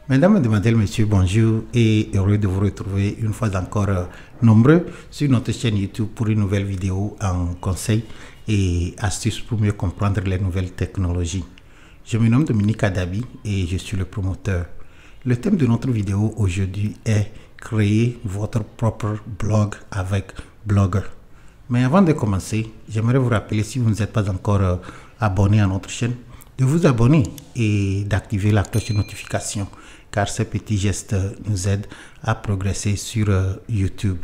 Mesdames, Mesdemoiselles, Messieurs, bonjour et heureux de vous retrouver une fois encore nombreux sur notre chaîne YouTube pour une nouvelle vidéo en conseils et astuces pour mieux comprendre les nouvelles technologies. Je me nomme Dominique Adabi et je suis le promoteur. Le thème de notre vidéo aujourd'hui est créer votre propre blog avec Blogger. Mais avant de commencer, j'aimerais vous rappeler, si vous n'êtes pas encore abonné à notre chaîne, de vous abonner et d'activer la cloche de notification, car ces petits gestes nous aident à progresser sur YouTube.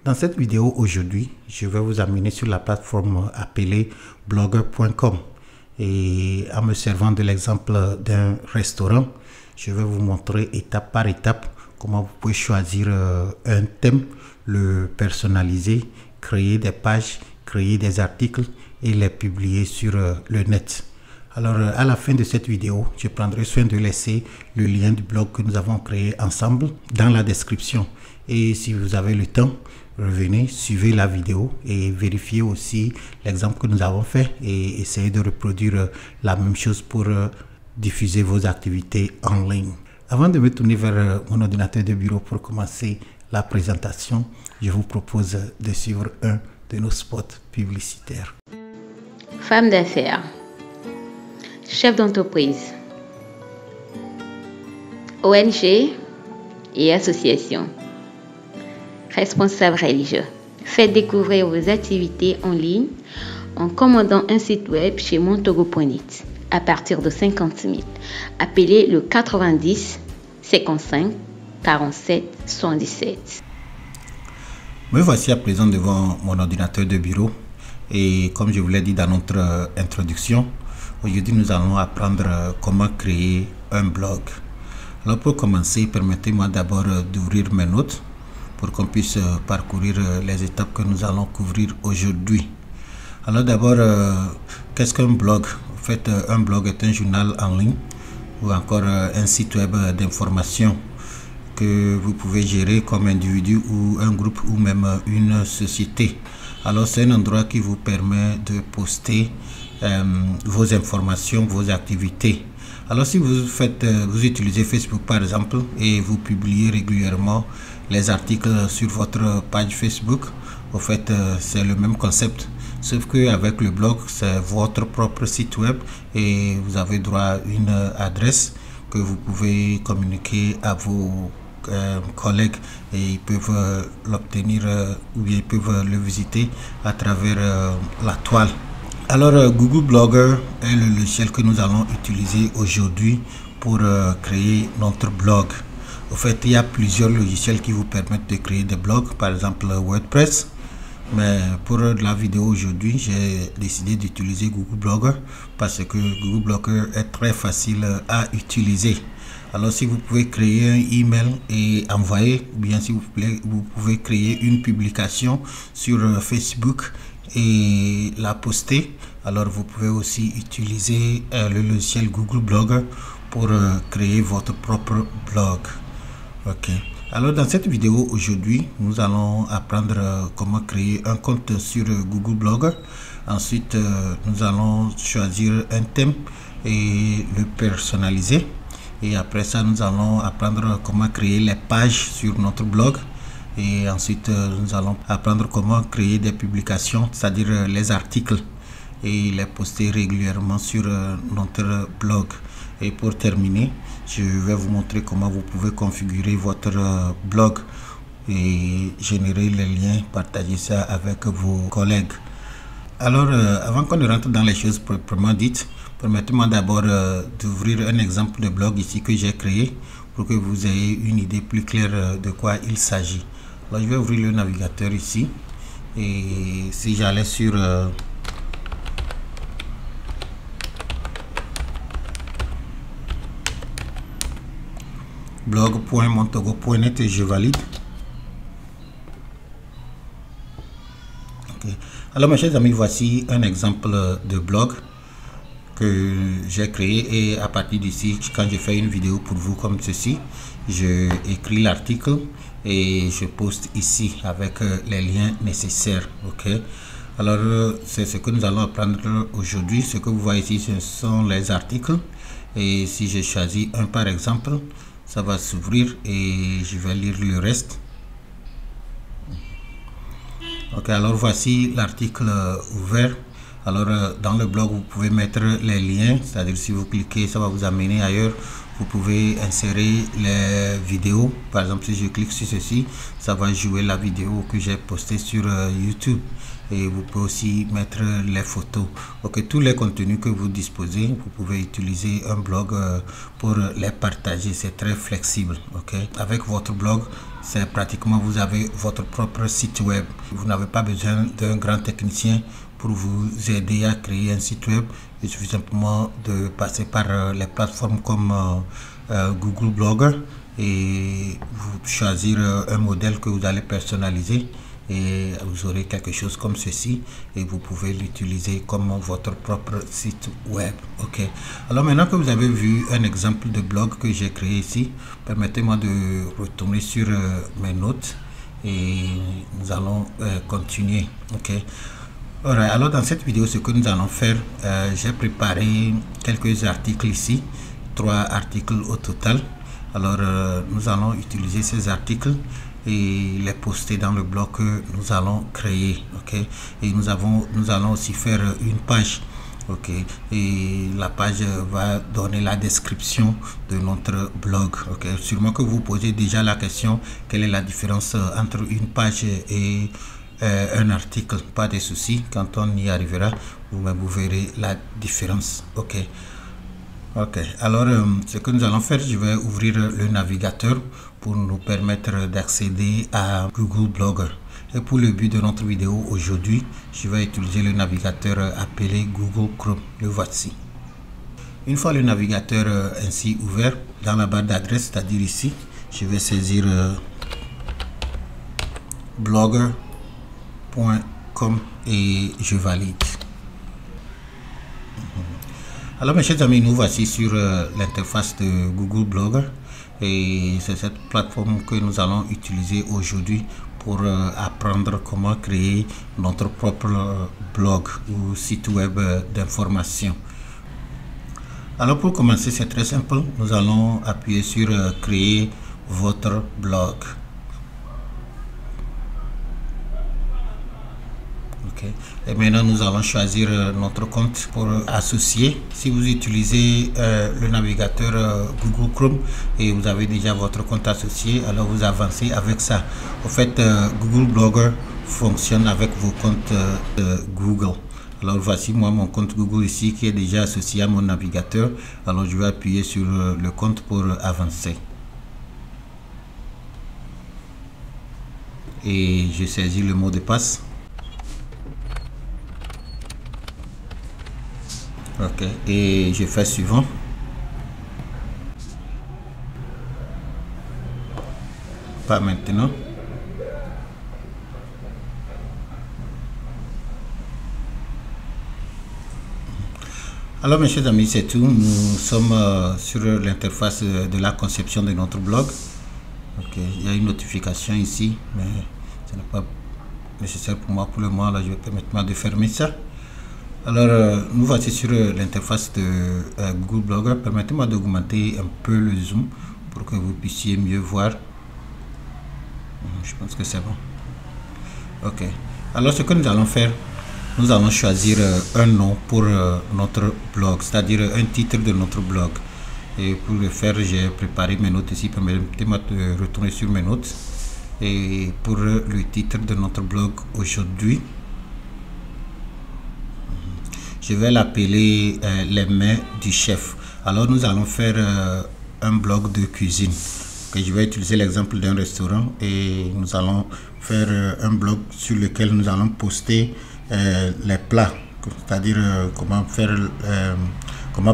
Dans cette vidéo aujourd'hui, je vais vous amener sur la plateforme appelée blogger.com et en me servant de l'exemple d'un restaurant, je vais vous montrer étape par étape comment vous pouvez choisir un thème, le personnaliser, créer des pages, créer des articles et les publier sur le net. Alors à la fin de cette vidéo, je prendrai soin de laisser le lien du blog que nous avons créé ensemble dans la description. Et si vous avez le temps, revenez, suivez la vidéo et vérifiez aussi l'exemple que nous avons fait et essayez de reproduire la même chose pour diffuser vos activités en ligne. Avant de me tourner vers mon ordinateur de bureau pour commencer la présentation, je vous propose de suivre un de nos spots publicitaires. Femme d'affaires, chef d'entreprise, ONG et association, responsable religieux. Faites découvrir vos activités en ligne en commandant un site web chez montogo.net à partir de 50 000. Appelez le 90 55 47 77. Me voici à présent devant mon ordinateur de bureau et comme je vous l'ai dit dans notre introduction, aujourd'hui nous allons apprendre comment créer un blog. Alors pour commencer, permettez-moi d'abord d'ouvrir mes notes pour qu'on puisse parcourir les étapes que nous allons couvrir aujourd'hui. Alors d'abord, qu'est-ce qu'un blog? En fait, un blog est un journal en ligne ou encore un site web d'information que vous pouvez gérer comme individu ou un groupe ou même une société. Alors c'est un endroit qui vous permet de poster vos informations, vos activités. Alors si vous utilisez Facebook par exemple et vous publiez régulièrement les articles sur votre page Facebook, au fait c'est le même concept, sauf qu'avec le blog c'est votre propre site web et vous avez droit à une adresse que vous pouvez communiquer à vos collègues et ils peuvent l'obtenir ou bien ils peuvent le visiter à travers la toile. Alors Google Blogger est le logiciel que nous allons utiliser aujourd'hui pour créer notre blog. En fait, il y a plusieurs logiciels qui vous permettent de créer des blogs, par exemple WordPress. Mais pour la vidéo aujourd'hui, j'ai décidé d'utiliser Google Blogger parce que Google Blogger est très facile à utiliser. Alors si vous pouvez créer un email et envoyer, ou bien si vous pouvez créer une publication sur Facebook et la poster, alors vous pouvez aussi utiliser le logiciel Google Blogger pour créer votre propre blog. Ok. Alors dans cette vidéo aujourd'hui, nous allons apprendre comment créer un compte sur Google Blogger. Ensuite, nous allons choisir un thème et le personnaliser. Et après ça, nous allons apprendre comment créer les pages sur notre blog. Et ensuite, nous allons apprendre comment créer des publications, c'est-à-dire les articles, et les poster régulièrement sur notre blog. Et pour terminer, je vais vous montrer comment vous pouvez configurer votre blog et générer les liens, partager ça avec vos collègues. Alors, avant qu'on ne rentre dans les choses proprement dites, permettez-moi d'abord d'ouvrir un exemple de blog ici que j'ai créé pour que vous ayez une idée plus claire de quoi il s'agit. Alors, je vais ouvrir le navigateur ici et si j'allais sur blog.montogo.net et je valide. Okay. Alors mes chers amis, voici un exemple de blog que j'ai créé et à partir d'ici, quand je fais une vidéo pour vous comme ceci, je écris l'article et je poste ici avec les liens nécessaires. Ok. Alors c'est ce que nous allons apprendre aujourd'hui. Ce que vous voyez ici, ce sont les articles et si je choisis un par exemple, ça va s'ouvrir et je vais lire le reste. Ok, alors voici l'article ouvert. Alors dans le blog vous pouvez mettre les liens, c'est-à-dire si vous cliquez ça va vous amener ailleurs. Vous pouvez insérer les vidéos, par exemple si je clique sur ceci, ça va jouer la vidéo que j'ai postée sur YouTube. Et vous pouvez aussi mettre les photos. Ok, tous les contenus que vous disposez, vous pouvez utiliser un blog pour les partager. C'est très flexible. Ok, avec votre blog, c'est pratiquement vous avez votre propre site web. Vous n'avez pas besoin d'un grand technicien pour vous aider à créer un site web. Il suffit simplement de passer par les plateformes comme Google Blogger et vous choisir un modèle que vous allez personnaliser. Et vous aurez quelque chose comme ceci et vous pouvez l'utiliser comme votre propre site web. Ok, alors maintenant que vous avez vu un exemple de blog que j'ai créé ici, permettez-moi de retourner sur mes notes et nous allons continuer. Ok, alors dans cette vidéo, ce que nous allons faire, j'ai préparé quelques articles ici, 3 articles au total. Alors nous allons utiliser ces articles et les poster dans le blog que nous allons créer. Ok, et nous allons aussi faire une page. Ok, et la page va donner la description de notre blog. Ok, sûrement que vous posez déjà la question, quelle est la différence entre une page et un article? Pas de souci, quand on y arrivera vous verrez la différence. Ok, alors ce que nous allons faire, je vais ouvrir le navigateur pour nous permettre d'accéder à Google Blogger. Et pour le but de notre vidéo aujourd'hui, je vais utiliser le navigateur appelé Google Chrome. Le voici. Une fois le navigateur ainsi ouvert, dans la barre d'adresse, c'est-à-dire ici, je vais saisir blogger.com et je valide. Alors mes chers amis, nous voici sur l'interface de Google Blogger et c'est cette plateforme que nous allons utiliser aujourd'hui pour apprendre comment créer notre propre blog ou site web d'information. Alors pour commencer, c'est très simple, nous allons appuyer sur créer votre blog. Okay. Et maintenant nous allons choisir notre compte pour associer. Si vous utilisez le navigateur Google Chrome et vous avez déjà votre compte associé, alors vous avancez avec ça. En fait, Google Blogger fonctionne avec vos comptes Google. Alors voici moi mon compte Google ici qui est déjà associé à mon navigateur. Alors je vais appuyer sur le compte pour avancer. Et je saisis le mot de passe. Ok, et je fais suivant. Pas maintenant. Alors mes chers amis, c'est tout. Nous sommes sur l'interface de la conception de notre blog. Ok, il y a une notification ici, mais ce n'est pas nécessaire pour moi pour le moment. Là, je vais permettre de fermer ça. Alors, nous voici sur l'interface de Google Blogger. Permettez-moi d'augmenter un peu le zoom pour que vous puissiez mieux voir. Je pense que c'est bon. Ok. Alors, ce que nous allons faire, nous allons choisir un nom pour notre blog, c'est-à-dire un titre de notre blog. Et pour le faire, j'ai préparé mes notes ici. Permettez-moi de retourner sur mes notes. Et pour le titre de notre blog aujourd'hui, je vais l'appeler les mains du chef. Alors nous allons faire un blog de cuisine. Okay, je vais utiliser l'exemple d'un restaurant et nous allons faire un blog sur lequel nous allons poster les plats, c'est-à-dire comment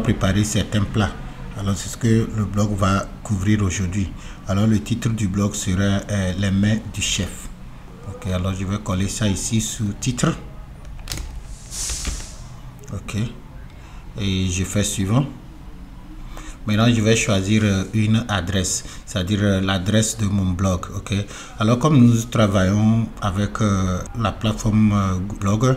préparer certains plats. Alors c'est ce que le blog va couvrir aujourd'hui. Alors le titre du blog sera les mains du chef. Ok, alors je vais coller ça ici sous titre. Ok, et je fais suivant. Maintenant je vais choisir une adresse, c'est-à-dire l'adresse de mon blog. Ok, alors comme nous travaillons avec la plateforme Blogger,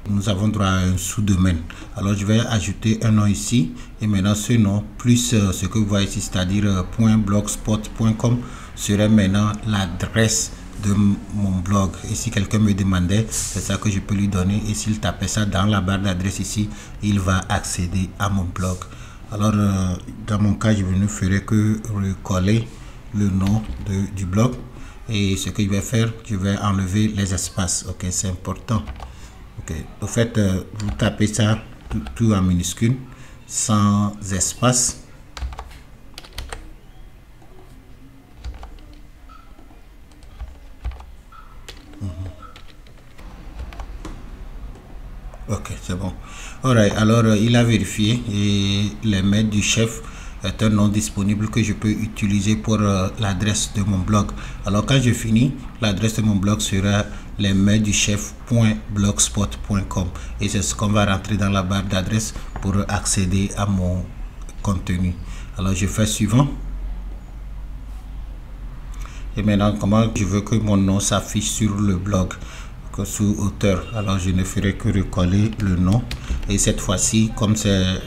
nous avons droit à un sous-domaine. Alors je vais ajouter un nom ici et maintenant ce nom plus ce que vous voyez ici, c'est-à-dire .blogspot.com serait maintenant l'adresse de mon blog. Et si quelqu'un me demandait, c'est ça que je peux lui donner, et s'il tapait ça dans la barre d'adresse ici, il va accéder à mon blog. Alors dans mon cas, je ne ferai que recoller le nom du blog, et ce que je vais faire, je vais enlever les espaces. Ok, c'est important. Ok, au fait, vous tapez ça tout en minuscule, sans espace. Ok, c'est bon. Alright, alors il a vérifié et les mails du chef est un nom disponible que je peux utiliser pour l'adresse de mon blog. Alors quand je finis, l'adresse de mon blog sera les mails du chef.blogspot.com et c'est ce qu'on va rentrer dans la barre d'adresse pour accéder à mon contenu. Alors je fais suivant. Et maintenant, comment je veux que mon nom s'affiche sur le blog sous auteur. Alors je ne ferai que recoller le nom, et cette fois-ci, comme c'est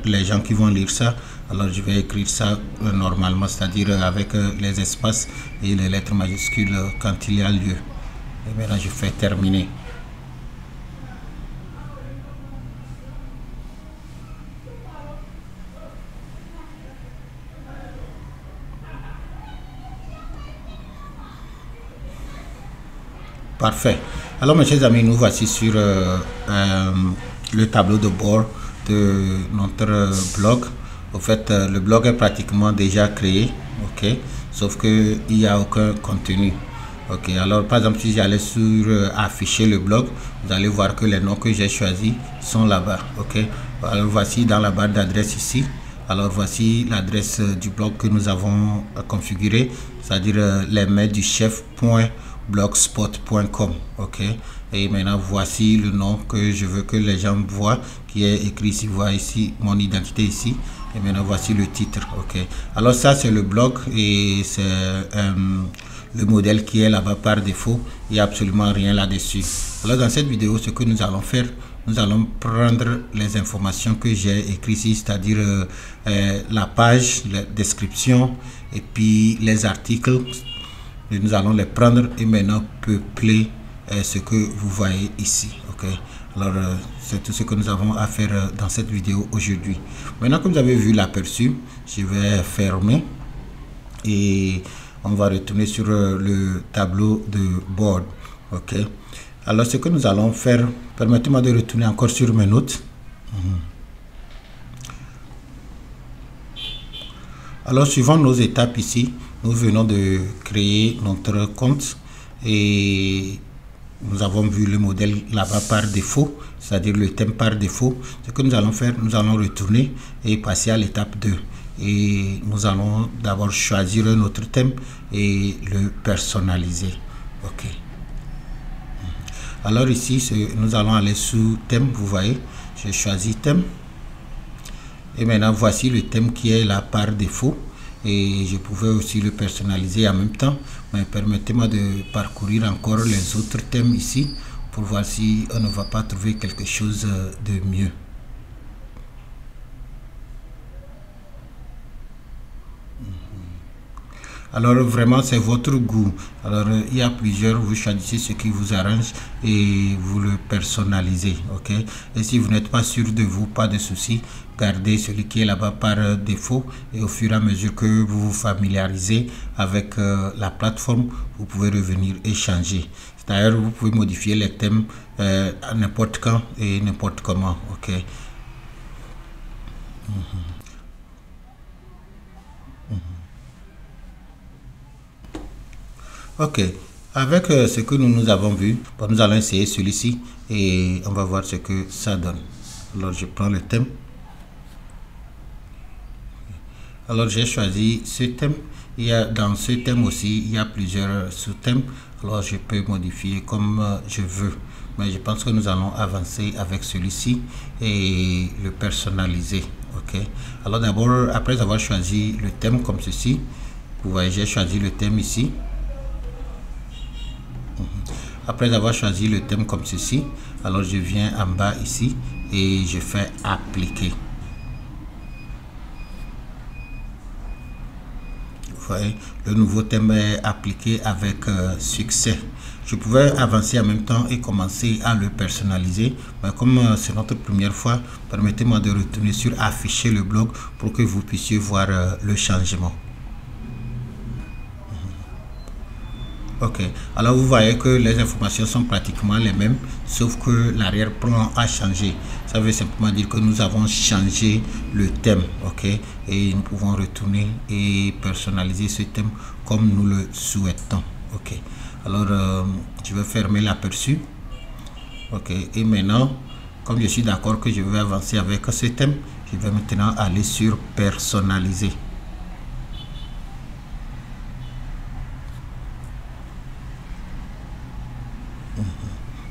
les gens qui vont lire ça, alors je vais écrire ça normalement, c'est-à-dire avec les espaces et les lettres majuscules quand il y a lieu. Et maintenant je fais terminer. Parfait. Alors mes chers amis, nous voici sur le tableau de bord de notre blog. Au fait, le blog est pratiquement déjà créé, ok, sauf que il n'y a aucun contenu. Ok, alors par exemple, si j'allais sur afficher le blog, vous allez voir que les noms que j'ai choisis sont là-bas. Ok, alors voici dans la barre d'adresse ici. Alors voici l'adresse du blog que nous avons configuré, c'est-à-dire les mails du chef.blogspot.com. ok, et maintenant voici le nom que je veux que les gens voient, qui est écrit ici. Vous voyez ici mon identité ici, et maintenant voici le titre. Ok, alors ça c'est le blog et c'est le modèle qui est là-bas par défaut. Il n'y a absolument rien là-dessus. Alors dans cette vidéo, ce que nous allons faire, nous allons prendre les informations que j'ai écrites ici, c'est-à-dire la page, la description et puis les articles. Et nous allons les prendre et maintenant peupler ce que vous voyez ici. Ok, alors c'est tout ce que nous avons à faire dans cette vidéo aujourd'hui. Maintenant que vous avez vu l'aperçu, je vais fermer et on va retourner sur le tableau de bord. Ok, alors ce que nous allons faire, permettez-moi de retourner encore sur mes notes. Alors suivant nos étapes ici, nous venons de créer notre compte et nous avons vu le modèle là-bas par défaut, c'est-à-dire le thème par défaut. Ce que nous allons faire, nous allons retourner et passer à l'étape 2. Et nous allons d'abord choisir notre thème et le personnaliser. Ok. Alors ici, nous allons aller sous thème. Vous voyez, j'ai choisi thème. Et maintenant, voici le thème qui est là par défaut. Et je pouvais aussi le personnaliser en même temps. Mais permettez-moi de parcourir encore les autres thèmes ici pour voir si on ne va pas trouver quelque chose de mieux. Alors vraiment c'est votre goût. Alors il y a plusieurs, vous choisissez ce qui vous arrange et vous le personnalisez. Ok, et si vous n'êtes pas sûr de vous, pas de souci, gardez celui qui est là-bas par défaut, et au fur et à mesure que vous vous familiarisez avec la plateforme, vous pouvez revenir et changer. D'ailleurs, vous pouvez modifier les thèmes à n'importe quand et n'importe comment. Ok. Ok, avec ce que nous avons vu, bon, nous allons essayer celui-ci et on va voir ce que ça donne. Alors je prends le thème. Alors j'ai choisi ce thème. Il y a, dans ce thème aussi, il y a plusieurs sous-thèmes. Alors je peux modifier comme je veux. Mais je pense que nous allons avancer avec celui-ci et le personnaliser. Ok. Alors d'abord, après avoir choisi le thème comme ceci, vous voyez, j'ai choisi le thème ici. Après avoir choisi le thème comme ceci, Alors je viens en bas ici et je fais appliquer. Vous voyez, le nouveau thème est appliqué avec succès. Je pouvais avancer en même temps et commencer à le personnaliser, mais comme c'est notre première fois, permettez-moi de retourner sur afficher le blog pour que vous puissiez voir le changement. Ok, alors vous voyez que les informations sont pratiquement les mêmes, sauf que l'arrière-plan a changé. Ça veut simplement dire que nous avons changé le thème, ok, et nous pouvons retourner et personnaliser ce thème comme nous le souhaitons. Ok, alors je vais fermer l'aperçu. Ok, et maintenant, comme je suis d'accord que je vais avancer avec ce thème, je vais maintenant aller sur personnaliser.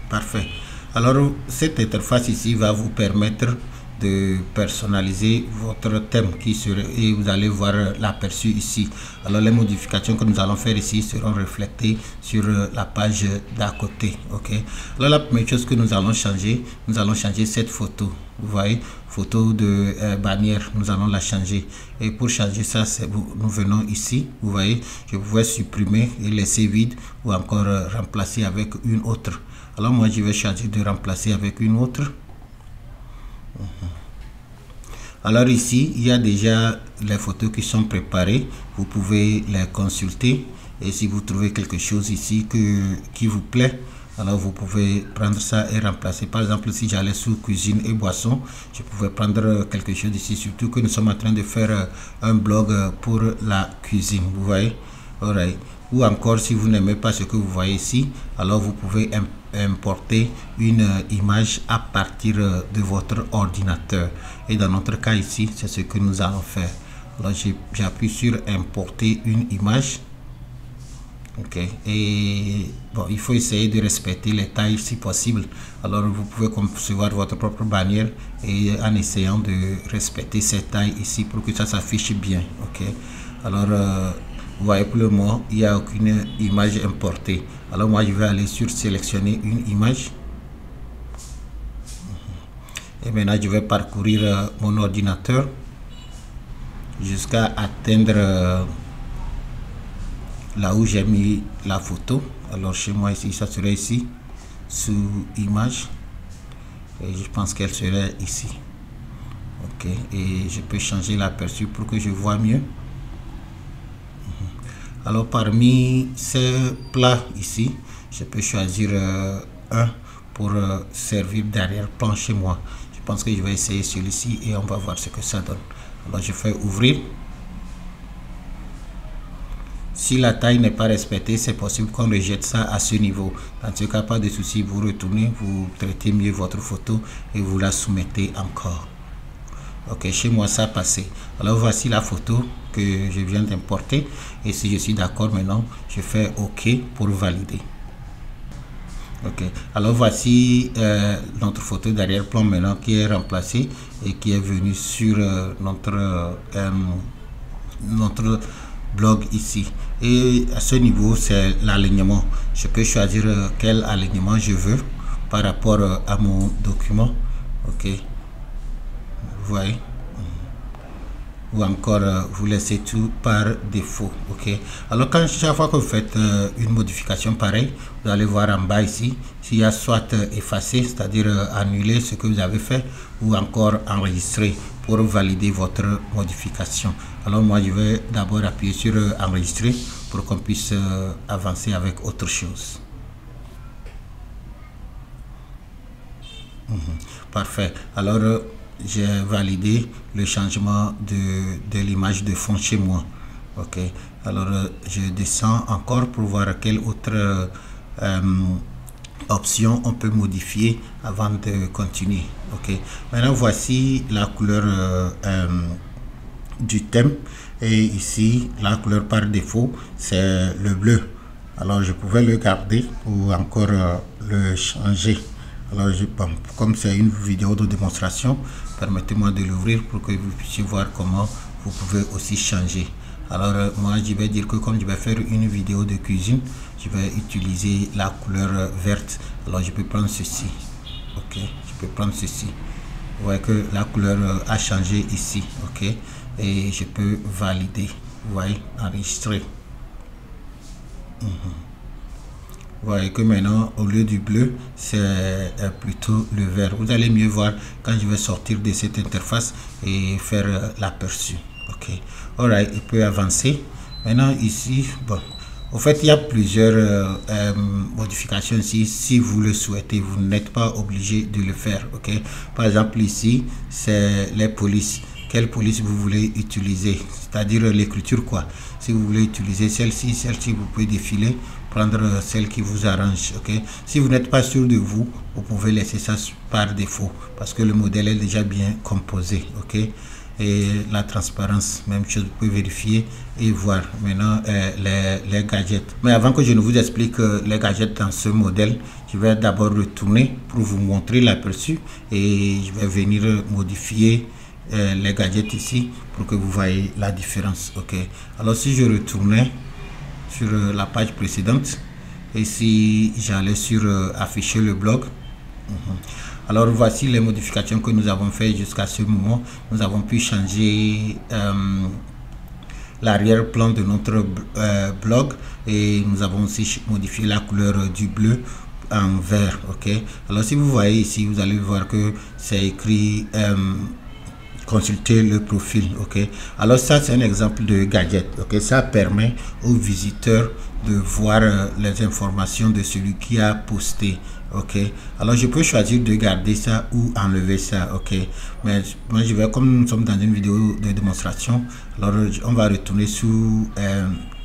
Parfait. Alors cette interface ici va vous permettre de personnaliser votre thème qui serait, et vous allez voir l'aperçu ici. Alors les modifications que nous allons faire ici seront reflétées sur la page d'à côté. Ok, alors la première chose que nous allons changer cette photo. Vous voyez, photo de bannière, nous allons la changer. Et pour changer ça, nous venons ici. Vous voyez, je pouvais supprimer et laisser vide ou encore remplacer avec une autre. Alors moi je vais choisir de remplacer avec une autre. Alors ici il y a déjà les photos qui sont préparées, vous pouvez les consulter et si vous trouvez quelque chose ici qui vous plaît, alors vous pouvez prendre ça et remplacer. Par exemple, si j'allais sous cuisine et boisson, je pouvais prendre quelque chose ici, surtout que nous sommes en train de faire un blog pour la cuisine, vous voyez. Alright. Ou encore, si vous n'aimez pas ce que vous voyez ici, alors vous pouvez importer une image à partir de votre ordinateur. Et dans notre cas ici, c'est ce que nous allons faire. Alors j'appuie sur importer une image. Ok, et bon, il faut essayer de respecter les tailles si possible. Alors vous pouvez concevoir votre propre bannière et en essayant de respecter ces tailles ici pour que ça s'affiche bien. Ok, alors vous voyez, pour le moment il n'y a aucune image importée. Alors moi je vais aller sur sélectionner une image et maintenant je vais parcourir mon ordinateur jusqu'à atteindre là où j'ai mis la photo. Alors chez moi ici, ça serait ici sous image et je pense qu'elle serait ici. Ok, et je peux changer l'aperçu pour que je vois mieux. Alors parmi ces plats ici, je peux choisir un pour servir d'arrière-plan chez moi. Je pense que je vais essayer celui-ci et on va voir ce que ça donne. Alors je fais ouvrir. Si la taille n'est pas respectée, c'est possible qu'on rejette ça à ce niveau. Dans ce cas, pas de souci, vous retournez, vous traitez mieux votre photo et vous la soumettez encore. Ok, chez moi ça a passé. Alors voici la photo que je viens d'importer et si je suis d'accord maintenant, je fais OK pour valider. Ok, alors voici notre photo d'arrière-plan maintenant qui est remplacée et qui est venue sur notre blog ici. Et à ce niveau, c'est l'alignement. Je peux choisir quel alignement je veux par rapport à mon document. Ok, vous voyez, ou encore vous laissez tout par défaut. Ok, alors chaque fois que vous faites une modification pareille, vous allez voir en bas ici s'il y a soit effacer, c'est-à-dire annuler ce que vous avez fait, ou encore enregistrer pour valider votre modification. Alors moi je vais d'abord appuyer sur enregistrer pour qu'on puisse avancer avec autre chose. Parfait. Alors j'ai validé le changement de l'image de fond chez moi. Ok, alors je descends encore pour voir quelle autre option on peut modifier avant de continuer. Ok, maintenant voici la couleur du thème et ici la couleur par défaut c'est le bleu. Alors je pouvais le garder ou encore le changer. Alors bon, comme c'est une vidéo de démonstration, permettez-moi de l'ouvrir pour que vous puissiez voir comment vous pouvez aussi changer. Alors moi je vais dire que comme je vais faire une vidéo de cuisine, je vais utiliser la couleur verte. Alors je peux prendre ceci. ok, je peux prendre ceci. Vous voyez que la couleur a changé ici, ok, et je peux valider. Vous voyez, enregistrer. Vous voyez que maintenant, au lieu du bleu, c'est plutôt le vert. Vous allez mieux voir quand je vais sortir de cette interface et faire l'aperçu. Ok, alright, il peut avancer. Maintenant ici, bon, au fait, il y a plusieurs modifications ici. Si vous le souhaitez, vous n'êtes pas obligé de le faire. Ok, par exemple ici, c'est les polices. Quelle police vous voulez utiliser, c'est-à-dire l'écriture quoi. Si vous voulez utiliser celle-ci, vous pouvez défiler, prendre celle qui vous arrange. Ok, si vous n'êtes pas sûr de vous, vous pouvez laisser ça par défaut parce que le modèle est déjà bien composé. Ok, et la transparence, même chose, vous pouvez vérifier et voir maintenant les gadgets. Mais avant que je ne vous explique les gadgets dans ce modèle, je vais d'abord retourner pour vous montrer l'aperçu et je vais venir modifier les gadgets ici pour que vous voyez la différence. Ok, alors si je retournais sur la page précédente et si j'allais sur afficher le blog, alors voici les modifications que nous avons fait jusqu'à ce moment. Nous avons pu changer l'arrière-plan de notre blog et nous avons aussi modifié la couleur du bleu en vert. Ok, alors si vous voyez ici, vous allez voir que c'est écrit consulter le profil. Ok, alors ça c'est un exemple de gadget. Ok, ça permet aux visiteurs de voir les informations de celui qui a posté. Ok, alors je peux choisir de garder ça ou enlever ça. Ok, mais moi je vais, comme nous sommes dans une vidéo de démonstration, alors on va retourner sous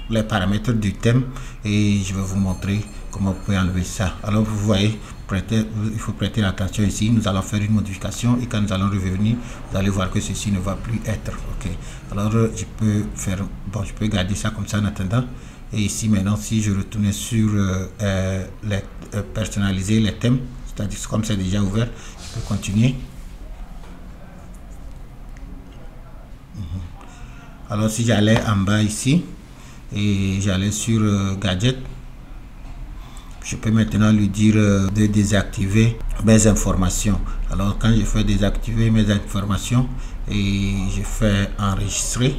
les paramètres du thème et je vais vous montrer comment vous pouvez enlever ça. Alors vous voyez, il faut prêter attention ici. Nous allons faire une modification et quand nous allons revenir, vous allez voir que ceci ne va plus être. Ok, alors je peux faire, bon, je peux garder ça comme ça en attendant. Et ici maintenant, si je retourne sur personnaliser les thèmes, c'est-à-dire comme c'est déjà ouvert, je peux continuer. Alors si j'allais en bas ici et j'allais sur gadget, je peux maintenant lui dire de désactiver mes informations. Alors quand je fais désactiver mes informations et je fais enregistrer,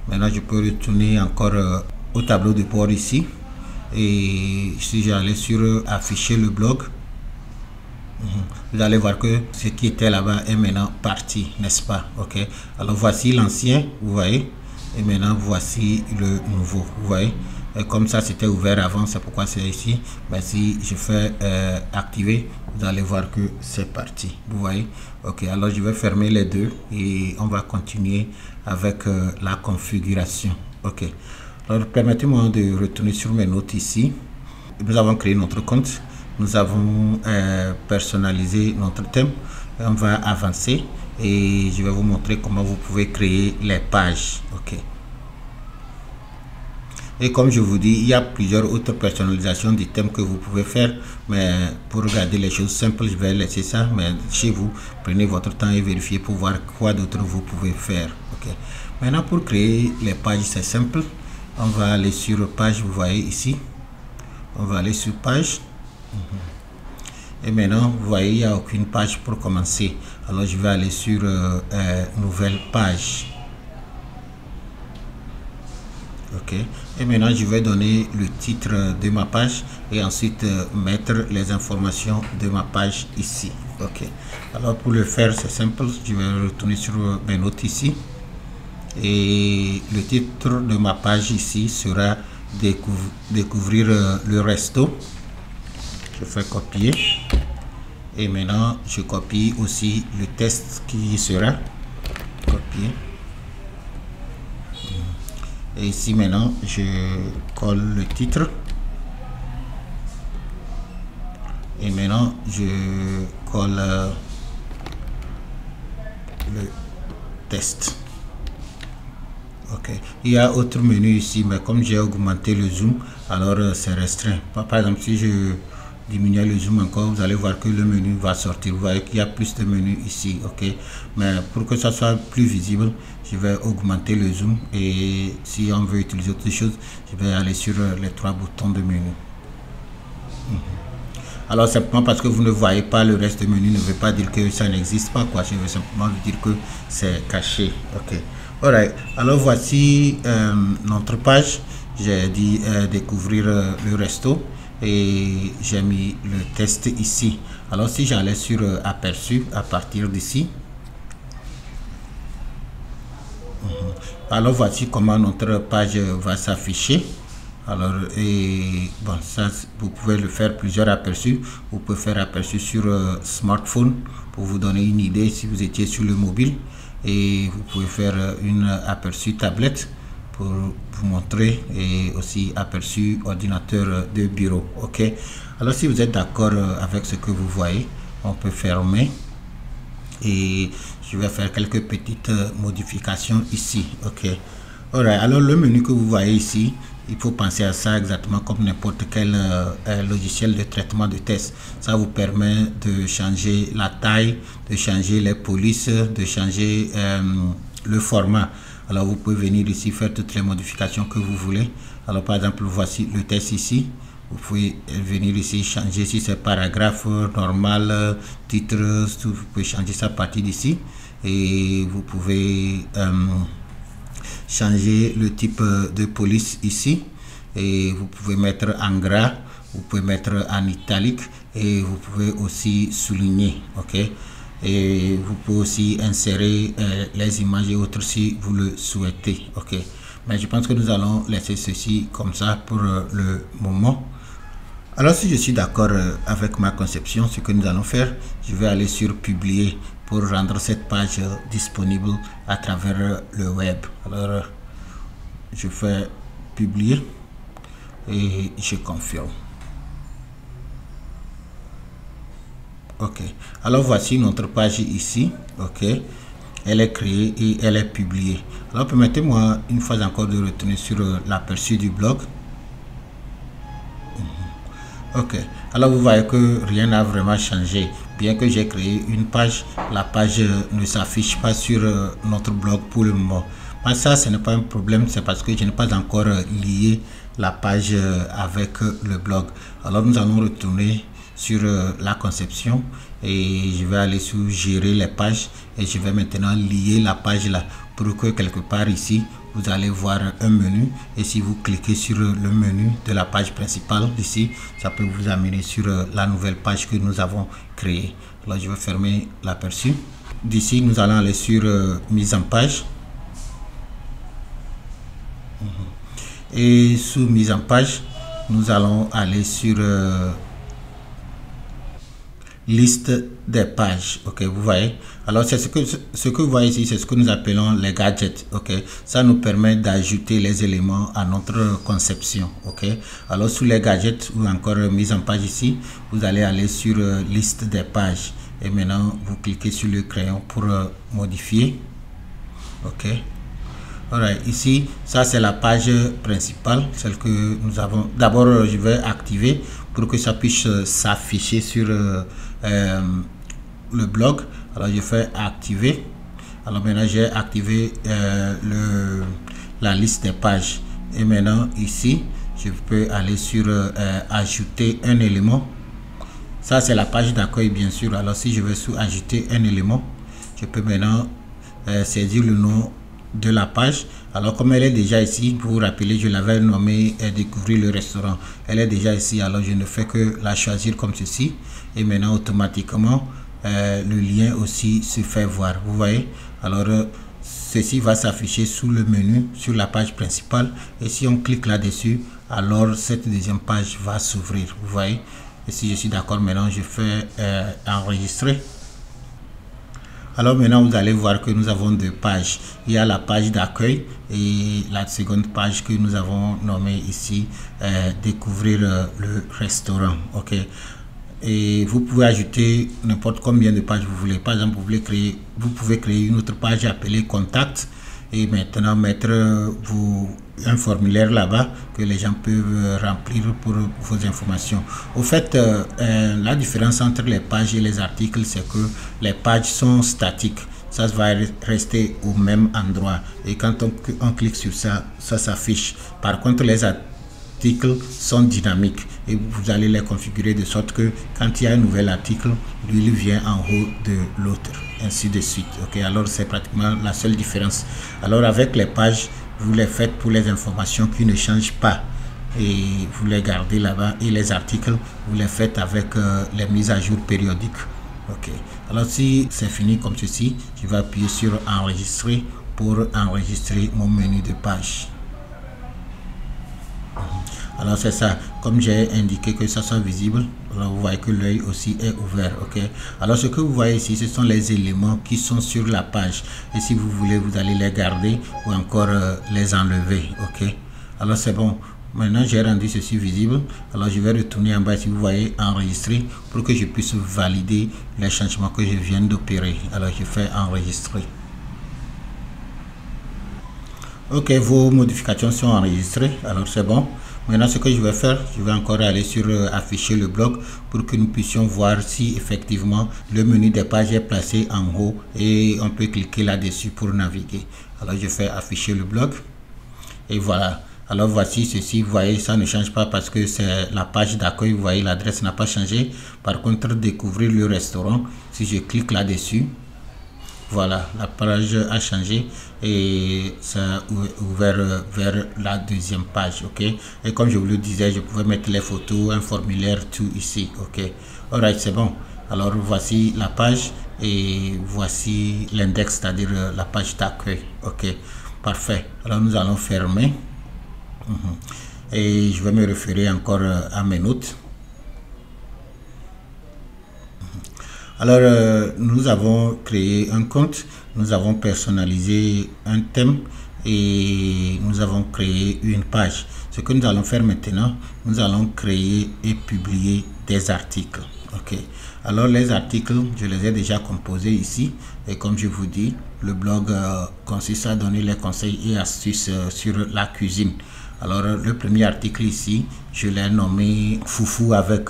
maintenant je peux retourner encore au tableau de bord ici et si j'allais sur afficher le blog, vous allez voir que ce qui était là-bas est maintenant parti, n'est-ce pas? Ok, alors voici l'ancien, vous voyez, et maintenant voici le nouveau, vous voyez. Et comme ça c'était ouvert avant, c'est pourquoi c'est ici. Mais si je fais activer, vous allez voir que c'est parti, vous voyez. Ok, alors je vais fermer les deux et on va continuer avec la configuration. Ok, alors permettez-moi de retourner sur mes notes ici. Nous avons créé notre compte, nous avons personnalisé notre thème. On va avancer et je vais vous montrer comment vous pouvez créer les pages. Ok, et comme je vous dis, il y a plusieurs autres personnalisations du thème que vous pouvez faire, mais pour regarder les choses simples, je vais laisser ça. Mais chez vous, prenez votre temps et vérifiez pour voir quoi d'autre vous pouvez faire. Ok, maintenant pour créer les pages, c'est simple. On va aller sur page, vous voyez ici, on va aller sur page. Et maintenant vous voyez, il n'y a aucune page pour commencer. Alors je vais aller sur nouvelle page. Ok, et maintenant je vais donner le titre de ma page et ensuite mettre les informations de ma page ici. Ok, alors pour le faire c'est simple, je vais retourner sur mes notes ici et le titre de ma page ici sera découvrir le resto. Je fais copier et maintenant je copie aussi le texte qui sera copié. Et ici maintenant je colle le titre et maintenant je colle le texte. Ok, il y a autre menu ici, mais comme j'ai augmenté le zoom, alors c'est restreint. Par exemple, si je diminue le zoom encore, vous allez voir que le menu va sortir. Vous voyez qu'il y a plus de menus ici. Ok, mais pour que ça soit plus visible, je vais augmenter le zoom et si on veut utiliser autre chose, je vais aller sur les trois boutons de menu. Alors simplement parce que vous ne voyez pas le reste du menu ne veut pas dire que ça n'existe pas, quoi. Je veux simplement vous dire que c'est caché. Ok. Alright. Alors voici notre page. J'ai dit découvrir le resto et j'ai mis le test ici. Alors si j'allais sur aperçu à partir d'ici, alors voici comment notre page va s'afficher. Alors, et bon, ça, vous pouvez le faire plusieurs aperçus. Vous pouvez faire aperçu sur smartphone pour vous donner une idée si vous étiez sur le mobile. Et vous pouvez faire une aperçu tablette pour vous montrer, et aussi aperçu ordinateur de bureau. Ok. Alors, si vous êtes d'accord avec ce que vous voyez, on peut fermer. Et je vais faire quelques petites modifications ici. Ok. Alright. Alors le menu que vous voyez ici, il faut penser à ça exactement comme n'importe quel logiciel de traitement de test. Ça vous permet de changer la taille, de changer les polices, de changer le format. Alors vous pouvez venir ici faire toutes les modifications que vous voulez. Alors par exemple, voici le test ici. Vous pouvez venir ici changer si c'est paragraphe normal, titre, tout, vous pouvez changer ça à partir d'ici. Et vous pouvez changer le type de police ici. Et vous pouvez mettre en gras, vous pouvez mettre en italique et vous pouvez aussi souligner. Ok. Et vous pouvez aussi insérer les images et autres si vous le souhaitez. Ok. Mais je pense que nous allons laisser ceci comme ça pour le moment. Alors si je suis d'accord avec ma conception, ce que nous allons faire, je vais aller sur publier pour rendre cette page disponible à travers le web. Alors je fais publier et je confirme. Ok. Alors voici notre page ici. Ok. Elle est créée et elle est publiée. Alors permettez-moi une fois encore de retourner sur l'aperçu du blog. Ok, alors vous voyez que rien n'a vraiment changé. Bien que j'ai créé une page, la page ne s'affiche pas sur notre blog pour le moment. Mais ça, ce n'est pas un problème, c'est parce que je n'ai pas encore lié la page avec le blog. Alors nous allons retourner sur la conception et je vais aller sur gérer les pages et je vais maintenant lier la page là pour que quelque part ici vous allez voir un menu, et si vous cliquez sur le menu de la page principale ici, ça peut vous amener sur la nouvelle page que nous avons créée. Alors je vais fermer l'aperçu. D'ici nous allons aller sur mise en page et sous mise en page nous allons aller sur liste des pages. Ok, vous voyez. Alors c'est ce que vous voyez ici, c'est ce que nous appelons les gadgets. Ok, ça nous permet d'ajouter les éléments à notre conception. Ok, alors sous les gadgets ou encore mise en page ici, vous allez aller sur liste des pages et maintenant vous cliquez sur le crayon pour modifier. Ok. Alright, ici, ça c'est la page principale, celle que nous avons. D'abord, je vais activer pour que ça puisse s'afficher sur le blog. Alors, je fais activer. Alors maintenant, j'ai activé la liste des pages. Et maintenant, ici, je peux aller sur ajouter un élément. Ça, c'est la page d'accueil, bien sûr. Alors, si je vais sur ajouter un élément, je peux maintenant saisir le nom de la page. Alors comme elle est déjà ici, vous vous rappelez, je l'avais nommé découvrir le restaurant. Elle est déjà ici, alors je ne fais que la choisir comme ceci et maintenant automatiquement le lien aussi se fait voir. Vous voyez, alors ceci va s'afficher sous le menu sur la page principale et si on clique là dessus, alors cette deuxième page va s'ouvrir. Vous voyez, et si je suis d'accord, maintenant je fais enregistrer. Alors maintenant vous allez voir que nous avons deux pages. Il y a la page d'accueil et la seconde page que nous avons nommée ici découvrir le restaurant. Ok, et vous pouvez ajouter n'importe combien de pages vous voulez. Par exemple, vous pouvez créer une autre page appelée contact et maintenant mettre un formulaire là-bas que les gens peuvent remplir pour vos informations. Au fait, la différence entre les pages et les articles, c'est que les pages sont statiques. Ça va rester au même endroit et quand on clique sur ça, ça s'affiche. Par contre, les articles sont dynamiques et vous allez les configurer de sorte que quand il y a un nouvel article, lui il vient en haut de l'autre, ainsi de suite. Ok, alors c'est pratiquement la seule différence. Alors avec les pages, vous les faites pour les informations qui ne changent pas et vous les gardez là-bas, et les articles vous les faites avec les mises à jour périodiques. Ok, alors si c'est fini comme ceci, je vais appuyer sur enregistrer pour enregistrer mon menu de page. Alors c'est ça, comme j'ai indiqué que ça soit visible, alors vous voyez que l'œil aussi est ouvert. Ok, alors ce que vous voyez ici, ce sont les éléments qui sont sur la page, et si vous voulez, vous allez les garder ou encore les enlever. Ok, alors c'est bon. Maintenant j'ai rendu ceci visible, alors je vais retourner en bas, si vous voyez, enregistrer pour que je puisse valider les changements que je viens d'opérer. Alors je fais enregistrer. Ok, vos modifications sont enregistrées, alors c'est bon. Maintenant ce que je vais faire, je vais encore aller sur afficher le blog pour que nous puissions voir si effectivement le menu des pages est placé en haut, et on peut cliquer là-dessus pour naviguer. Alors je fais afficher le blog et voilà. Alors voici ceci, vous voyez, ça ne change pas parce que c'est la page d'accueil, vous voyez, l'adresse n'a pas changé. Par contre, découvrir le restaurant, si je clique là-dessus, voilà, la page a changé et ça a ouvert vers la deuxième page. Ok, et comme je vous le disais, je pouvais mettre les photos, un formulaire, tout ici. Ok, alright, c'est bon. Alors voici la page et voici l'index, c'est-à-dire la page d'accueil. Ok, parfait. Alors nous allons fermer. Et je vais me référer encore à mes notes. Alors nous avons créé un compte, nous avons personnalisé un thème et nous avons créé une page. Ce que nous allons faire maintenant, nous allons créer et publier des articles. Ok, alors les articles, je les ai déjà composés ici, et comme je vous dis, le blog consiste à donner les conseils et astuces sur la cuisine. Alors le premier article ici, je l'ai nommé foufou avec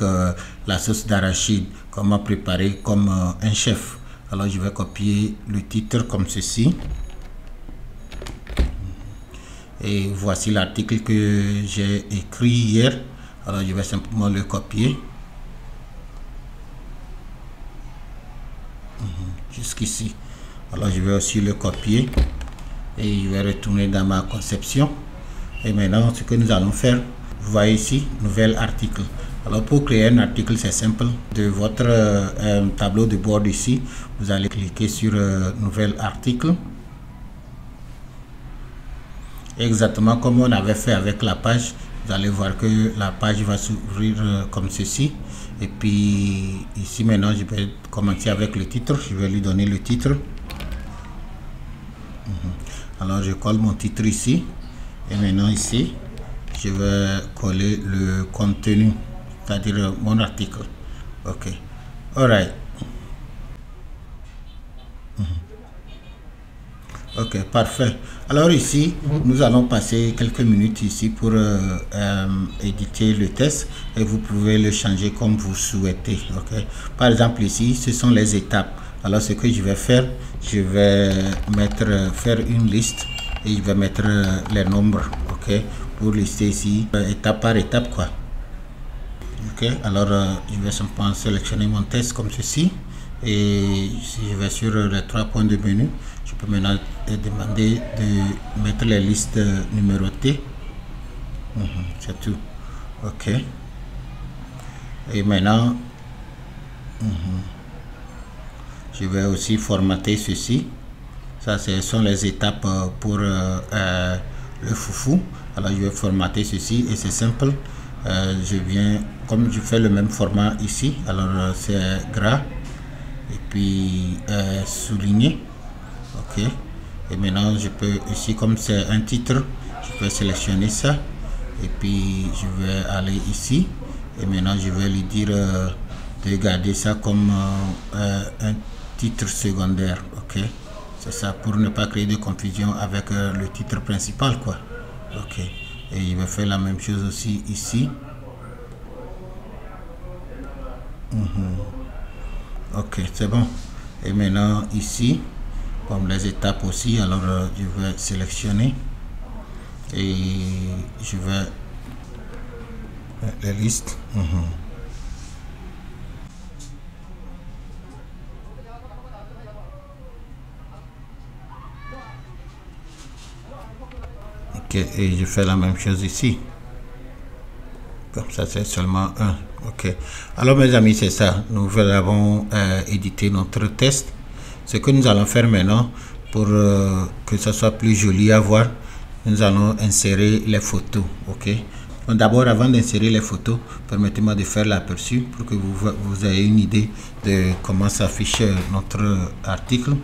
la sauce d'arachide, comment préparer comme un chef. Alors je vais copier le titre comme ceci. Et voici l'article que j'ai écrit hier. Alors je vais simplement le copier. Jusqu'ici. Alors je vais aussi le copier. Et je vais retourner dans ma conception. Et maintenant, ce que nous allons faire, vous voyez ici, nouvel article. Alors pour créer un article, c'est simple. De votre tableau de bord ici, vous allez cliquer sur nouvel article. Exactement comme on avait fait avec la page, vous allez voir que la page va s'ouvrir comme ceci. Et puis ici maintenant, je vais commencer avec le titre. Je vais lui donner le titre. Alors je colle mon titre ici. Et maintenant ici, je vais coller le contenu, c'est-à-dire mon article. Ok, alright. Ok, parfait. Alors ici, nous allons passer quelques minutes ici pour éditer le test, et vous pouvez le changer comme vous souhaitez. Ok, par exemple ici, ce sont les étapes. Alors ce que je vais faire, je vais faire une liste. Et je vais mettre les nombres, ok, pour lister ici étape par étape, quoi. Ok, alors je vais simplement sélectionner mon test comme ceci, et si je vais sur les 3 points de menu, je peux maintenant demander de mettre les listes numérotées. C'est tout. Ok, et maintenant je vais aussi formater ceci. Ça, ce sont les étapes pour le foufou. Alors, je vais formater ceci et c'est simple. Je viens, comme je fais le même format ici, alors c'est gras et puis souligné. Ok. Et maintenant, je peux ici, comme c'est un titre, je peux sélectionner ça. Et puis, je vais aller ici. Et maintenant, je vais lui dire de garder ça comme un titre secondaire. Ok. C'est ça, pour ne pas créer de confusion avec le titre principal, quoi. Ok, et il va faire la même chose aussi ici. Ok, c'est bon. Et maintenant ici, comme les étapes aussi, alors je vais sélectionner et je vais les listes. Ok, et je fais la même chose ici. Comme ça, c'est seulement un. Ok. Alors, mes amis, c'est ça. Nous avons édité notre test. Ce que nous allons faire maintenant, pour que ça soit plus joli à voir, nous allons insérer les photos. Ok. D'abord, avant d'insérer les photos, permettez-moi de faire l'aperçu pour que vous ayez une idée de comment s'affiche notre article.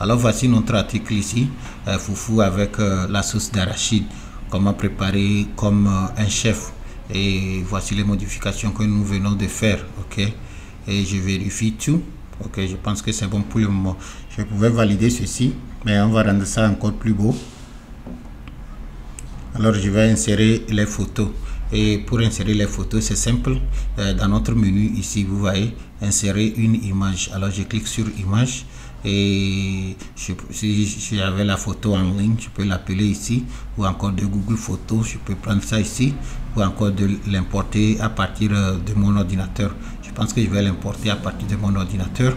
Alors, voici notre article ici, foufou avec la sauce d'arachide. Comment préparer comme un chef. Et voici les modifications que nous venons de faire. Ok. Et je vérifie tout. Ok, je pense que c'est bon pour le moment. Je pouvais valider ceci, mais on va rendre ça encore plus beau. Alors je vais insérer les photos, et pour insérer les photos c'est simple. Dans notre menu ici vous voyez insérer une image. Alors je clique sur image, et si j'avais la photo en ligne, je peux l'appeler ici, ou encore de Google Photos, je peux prendre ça ici, ou encore de l'importer à partir de mon ordinateur. Je pense que je vais l'importer à partir de mon ordinateur.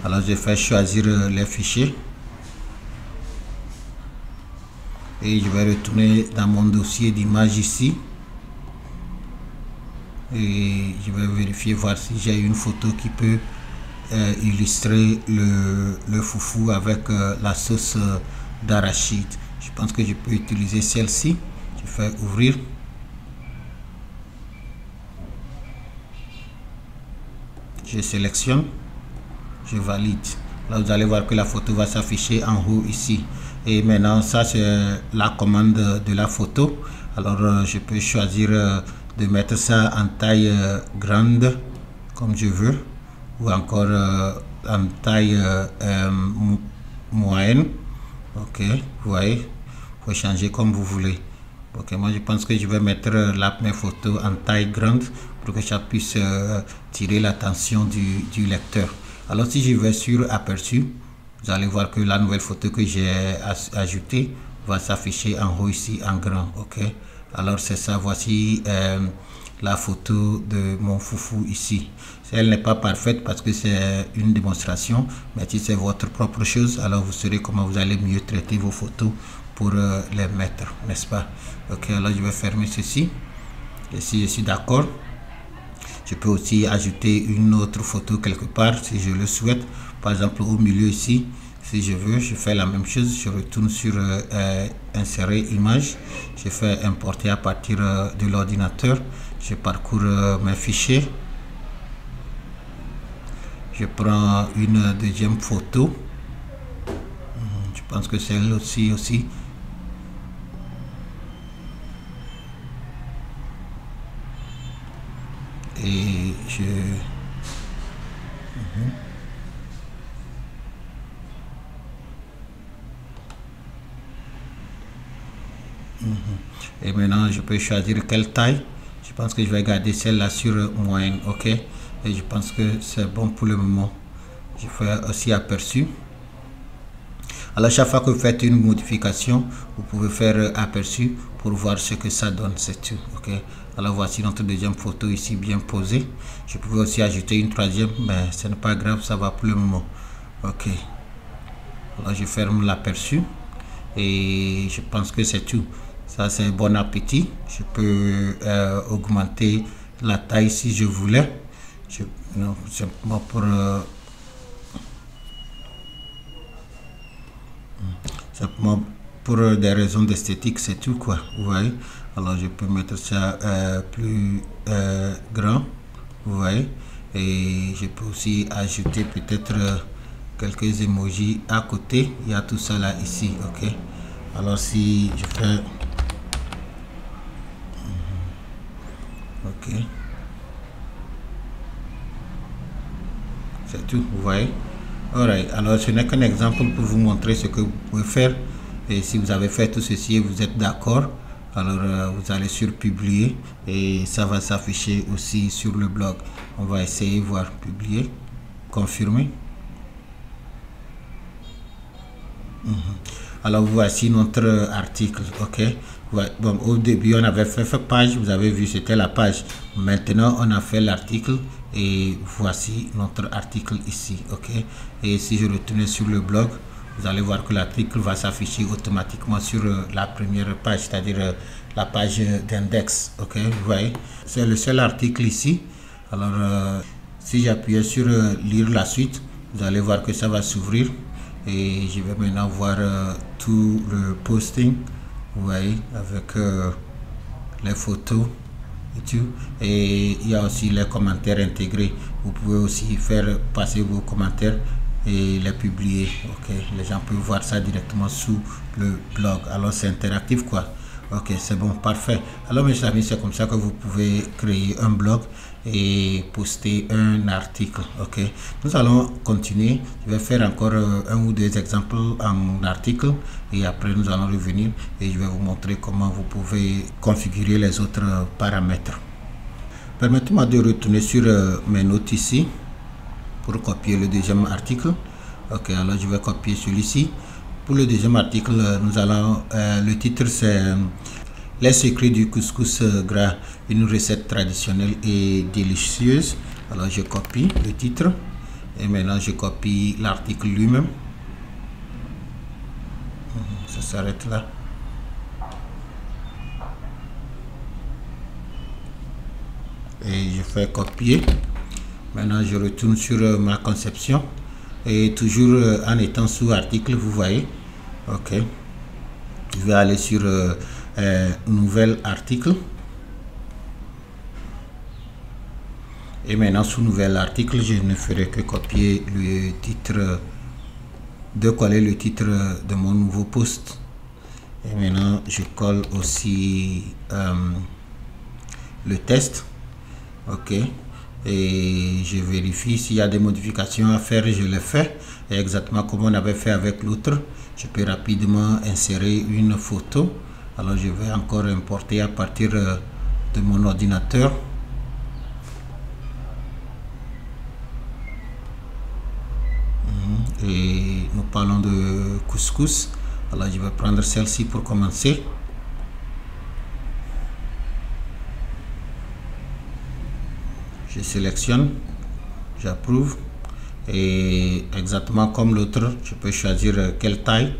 Alors je fais choisir les fichiers. Et je vais retourner dans mon dossier d'image ici, et je vais vérifier voir si j'ai une photo qui peut illustrer le foufou avec la sauce d'arachide. Je pense que je peux utiliser celle-ci. Je fais ouvrir. Je sélectionne, je valide. Là vous allez voir que la photo va s'afficher en haut ici. Et maintenant ça c'est la commande de la photo. Alors je peux choisir de mettre ça en taille grande comme je veux, ou encore en taille moyenne. Ok, vous voyez, vous pouvez changer comme vous voulez. Ok, moi je pense que je vais mettre mes photos en taille grande pour que ça puisse tirer l'attention du lecteur. Alors si je vais sur aperçu, vous allez voir que la nouvelle photo que j'ai ajoutée va s'afficher en haut ici en grand. Ok, alors c'est ça. Voici la photo de mon foufou ici. Elle n'est pas parfaite parce que c'est une démonstration, mais si c'est votre propre chose, alors vous saurez comment vous allez mieux traiter vos photos pour les mettre, n'est-ce pas? Ok, alors je vais fermer ceci. Et si je suis d'accord, je peux aussi ajouter une autre photo quelque part si je le souhaite. Par exemple au milieu ici, si je veux, je fais la même chose. Je retourne sur insérer image. Je fais importer à partir de l'ordinateur. Je parcours mes fichiers. Je prends une deuxième photo. Je pense que celle-ci aussi. Et je... Et maintenant je peux choisir quelle taille. Je pense que je vais garder celle-là sur moyenne. Ok, et je pense que c'est bon pour le moment. Je fais aussi aperçu. Alors chaque fois que vous faites une modification, vous pouvez faire aperçu pour voir ce que ça donne, c'est tout. Ok, alors voici notre deuxième photo ici bien posée. Je pouvais aussi ajouter une troisième, mais ce n'est pas grave, ça va pour le moment. Ok, alors je ferme l'aperçu et je pense que c'est tout. Ça c'est bon appétit. Je peux augmenter la taille si je voulais. Non, simplement pour simplement pour des raisons d'esthétique, c'est tout quoi, vous voyez. Alors je peux mettre ça plus grand, vous voyez, et je peux aussi ajouter peut-être quelques emojis à côté. Il y a tout ça là ici. Ok, alors si je fais ok, c'est tout, vous voyez. Alright, alors ce n'est qu'un exemple pour vous montrer ce que vous pouvez faire. Et si vous avez fait tout ceci et vous êtes d'accord, alors vous allez sur publier et ça va s'afficher aussi sur le blog. On va essayer voir publier, confirmer. Alors voici notre article, ok. Bon, au début on avait fait page, vous avez vu, c'était la page. Maintenant on a fait l'article et voici notre article ici, ok. Et si je retourne sur le blog, vous allez voir que l'article va s'afficher automatiquement sur la première page, c'est-à-dire la page d'index, ok. Vous voyez, c'est le seul article ici. Alors si j'appuie sur lire la suite, vous allez voir que ça va s'ouvrir et je vais maintenant voir tout le posting, vous voyez, avec les photos et tout. Et il y a aussi les commentaires intégrés. Vous pouvez aussi faire passer vos commentaires et les publier, ok. Les gens peuvent voir ça directement sous le blog. Alors c'est interactif quoi. Ok, c'est bon, parfait. Alors mes amis, c'est comme ça que vous pouvez créer un blog et poster un article, ok. Nous allons continuer. Je vais faire encore un ou deux exemples en article et après nous allons revenir et je vais vous montrer comment vous pouvez configurer les autres paramètres. Permettez-moi de retourner sur mes notes ici pour copier le deuxième article. Ok, alors je vais copier celui-ci. Pour le deuxième article, nous allons, le titre c'est les secrets du couscous gras, une recette traditionnelle et délicieuse. Alors je copie le titre et maintenant je copie l'article lui-même. Ça s'arrête là. Et je fais copier. Maintenant je retourne sur ma conception et toujours en étant sous article, vous voyez, ok. Je vais aller sur nouvel article et maintenant sous nouvel article je ne ferai que copier le titre, de coller le titre de mon nouveau post et maintenant je colle aussi le test, ok. Et je vérifie s'il y a des modifications à faire, je les fais. Et exactement comme on avait fait avec l'autre, je peux rapidement insérer une photo. Alors je vais encore importer à partir de mon ordinateur. Et nous parlons de couscous. Alors je vais prendre celle-ci pour commencer. Je sélectionne, j'approuve et exactement comme l'autre, je peux choisir quelle taille.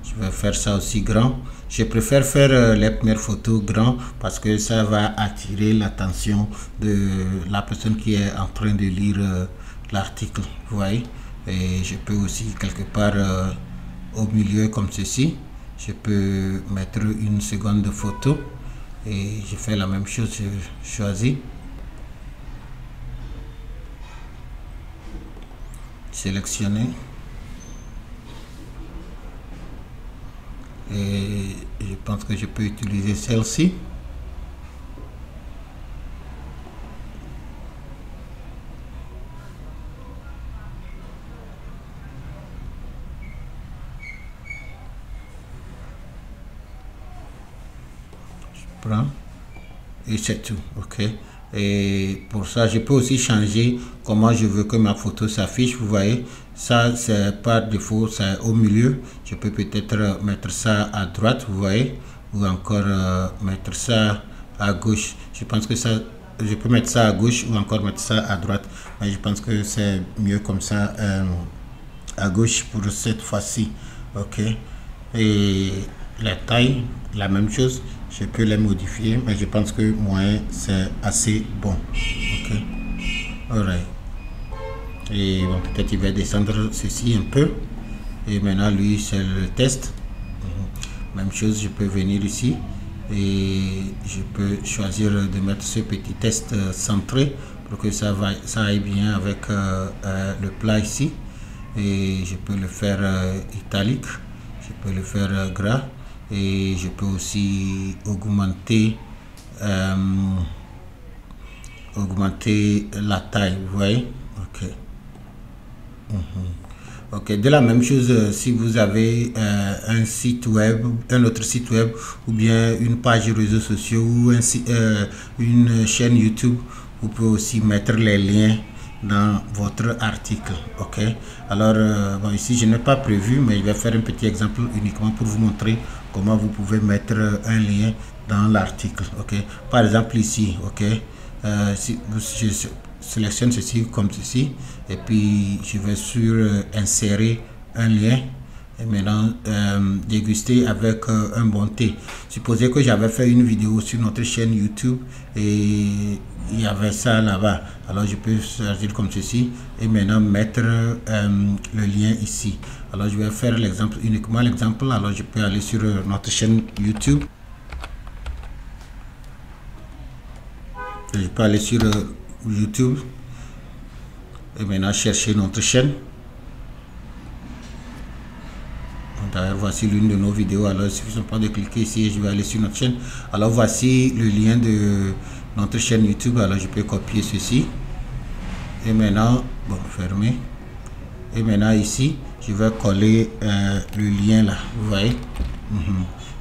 Je vais faire ça aussi grand. Je préfère faire les premières photos grand parce que ça va attirer l'attention de la personne qui est en train de lire l'article, vous voyez. Et je peux aussi quelque part au milieu comme ceci, je peux mettre une seconde photo et je fais la même chose, je choisis. Sélectionner et je pense que je peux utiliser celle-ci. Je prends et c'est tout, ok. Et pour ça je peux aussi changer comment je veux que ma photo s'affiche, vous voyez. Ça c'est par défaut, c'est au milieu. Je peux peut-être mettre ça à droite, vous voyez, ou encore mettre ça à gauche. Je pense que ça, je peux mettre ça à gauche ou encore mettre ça à droite, mais je pense que c'est mieux comme ça à gauche pour cette fois-ci, ok. Et la taille, la même chose, je peux les modifier, mais je pense que moyen c'est assez bon, ok. Alright. Et bon, peut-être il va descendre ceci un peu et maintenant lui c'est le test. Même chose, je peux venir ici et je peux choisir de mettre ce petit test centré pour que ça aille bien avec le plat ici. Et je peux le faire italique, je peux le faire gras et je peux aussi augmenter la taille, vous voyez, ok. Ok, de la même chose, si vous avez un site web, un autre site web ou bien une page réseaux sociaux ou une chaîne YouTube, vous pouvez aussi mettre les liens dans votre article. Ok, alors bon, ici je n'ai pas prévu, mais je vais faire un petit exemple uniquement pour vous montrer comment vous pouvez mettre un lien dans l'article. Ok, par exemple ici, ok, si je sélectionne ceci comme ceci et puis je vais sur insérer un lien. Et maintenant, déguster avec un bon thé. Supposez que j'avais fait une vidéo sur notre chaîne YouTube et il y avait ça là-bas. Alors, je peux choisir comme ceci et maintenant mettre le lien ici. Alors, je vais faire l'exemple, uniquement l'exemple. Alors, je peux aller sur notre chaîne YouTube. Je peux aller sur YouTube et maintenant chercher notre chaîne. D'ailleurs, voici l'une de nos vidéos. Alors, il suffit pas de cliquer ici et je vais aller sur notre chaîne. Alors, voici le lien de notre chaîne YouTube. Alors, je peux copier ceci. Et maintenant, bon, fermer. Et maintenant, ici, je vais coller le lien là. Vous voyez?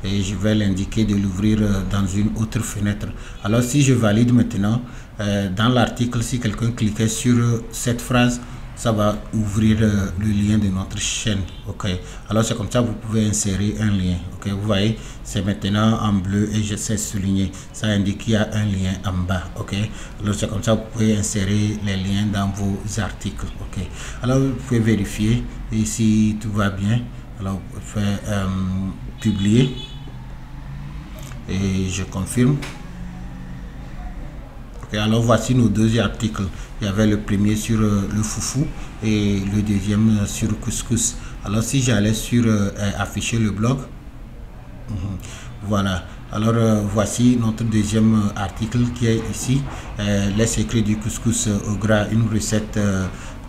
Et je vais l'indiquer de l'ouvrir dans une autre fenêtre. Alors, si je valide maintenant, dans l'article, si quelqu'un cliquait sur cette phrase, ça va ouvrir le lien de notre chaîne. Ok, alors c'est comme ça vous pouvez insérer un lien. Ok, vous voyez, c'est maintenant en bleu et je sais souligner, ça indique qu'il y a un lien en bas. Ok, alors c'est comme ça vous pouvez insérer les liens dans vos articles. Ok, alors vous pouvez vérifier et si tout va bien, alors vous pouvez publier et je confirme. Alors voici nos deux articles. Il y avait le premier sur le foufou et le deuxième sur couscous. Alors si j'allais sur afficher le blog, voilà. Alors voici notre deuxième article qui est ici, les secrets du couscous au gras, une recette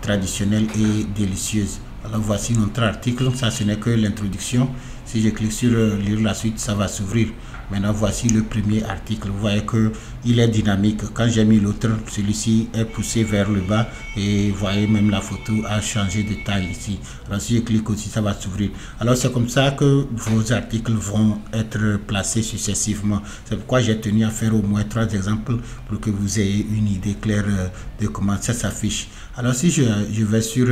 traditionnelle et délicieuse. Alors voici notre article, ça ce n'est que l'introduction. Si je clique sur lire la suite, ça va s'ouvrir. Maintenant voici le premier article. Vous voyez que il est dynamique. Quand j'ai mis l'autre, celui-ci est poussé vers le bas et vous voyez même la photo a changé de taille ici. Alors si je clique aussi, ça va s'ouvrir. Alors c'est comme ça que vos articles vont être placés successivement. C'est pourquoi j'ai tenu à faire au moins 3 exemples pour que vous ayez une idée claire de comment ça s'affiche. Alors si je vais sur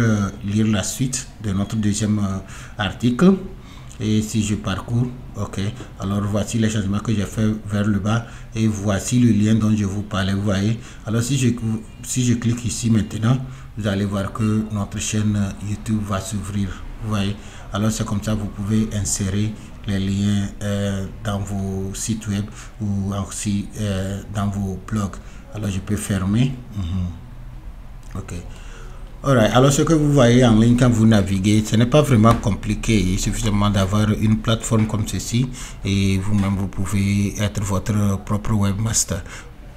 lire la suite de notre deuxième article. Et si je parcours, ok, alors voici les changements que j'ai fait vers le bas et voici le lien dont je vous parlais, vous voyez. Alors si je clique ici maintenant, vous allez voir que notre chaîne YouTube va s'ouvrir, vous voyez. Alors c'est comme ça vous pouvez insérer les liens dans vos sites web ou aussi dans vos blogs. Alors je peux fermer. Ok. Alright, alors ce que vous voyez en ligne quand vous naviguez, ce n'est pas vraiment compliqué. Il suffit seulement d'avoir une plateforme comme ceci et vous-même vous pouvez être votre propre webmaster.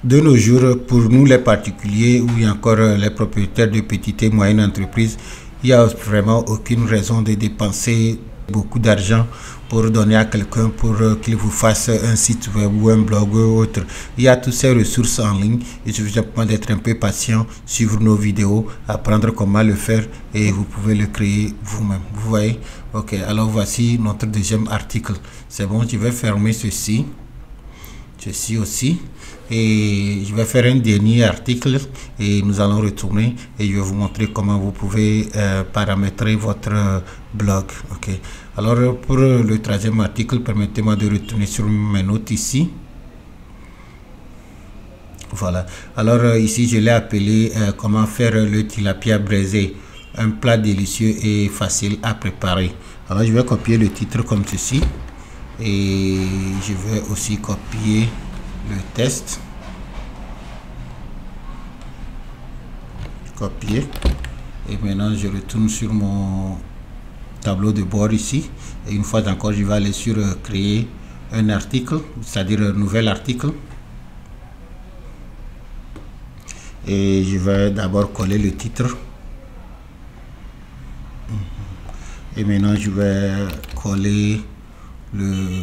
De nos jours, pour nous les particuliers ou encore les propriétaires de petites et moyennes entreprises, il n'y a vraiment aucune raison de dépenser beaucoup d'argent pour donner à quelqu'un pour qu'il vous fasse un site web ou un blog ou autre. Il y a toutes ces ressources en ligne. Il suffit simplement d'être un peu patient, suivre nos vidéos, apprendre comment le faire et vous pouvez le créer vous-même. Vous voyez? Ok, alors voici notre deuxième article. C'est bon, je vais fermer ceci aussi et je vais faire un dernier article et nous allons retourner et je vais vous montrer comment vous pouvez paramétrer votre blog. Ok, alors pour le troisième article, permettez-moi de retourner sur mes notes ici. Voilà, alors ici je l'ai appelé comment faire le tilapia braisé, un plat délicieux et facile à préparer. Alors je vais copier le titre comme ceci et je vais aussi copier le test, copier, et maintenant je retourne sur mon tableau de bord ici et une fois encore je vais aller sur créer un article, c'est-à-dire un nouvel article, et je vais d'abord coller le titre et maintenant je vais coller le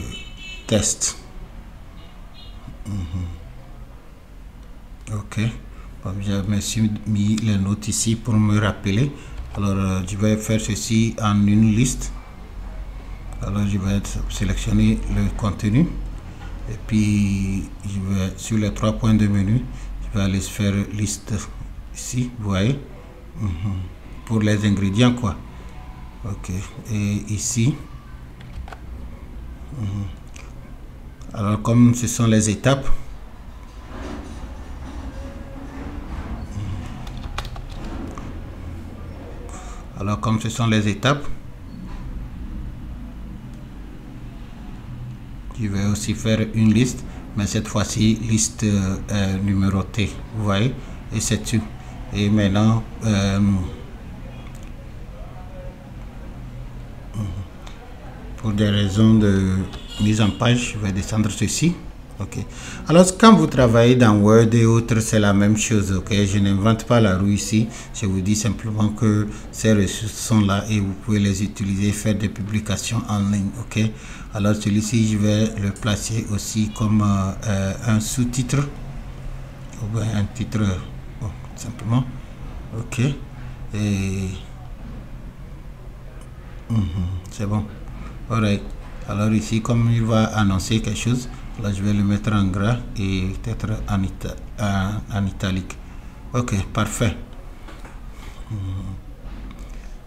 test. Ok, j'ai mis les notes ici pour me rappeler. Alors je vais faire ceci en une liste. Alors je vais sélectionner le contenu et puis je vais sur les 3 points de menu, je vais aller faire liste ici, vous voyez. Pour les ingrédients quoi. Ok, et ici alors comme ce sont les étapes, je vais aussi faire une liste, mais cette fois-ci liste numérotée, vous voyez, et c'est tout. Et maintenant pour des raisons de mise en page, je vais descendre ceci. Ok, alors quand vous travaillez dans Word et autres, c'est la même chose. Ok, je n'invente pas la roue ici, je vous dis simplement que ces ressources sont là et vous pouvez les utiliser, faire des publications en ligne. Ok, alors celui-ci je vais le placer aussi comme un sous-titre ou bien un titre, bon, simplement. Ok, et c'est bon. Alright, alors ici comme il va annoncer quelque chose, là je vais le mettre en gras et peut-être en italique. Ok, parfait.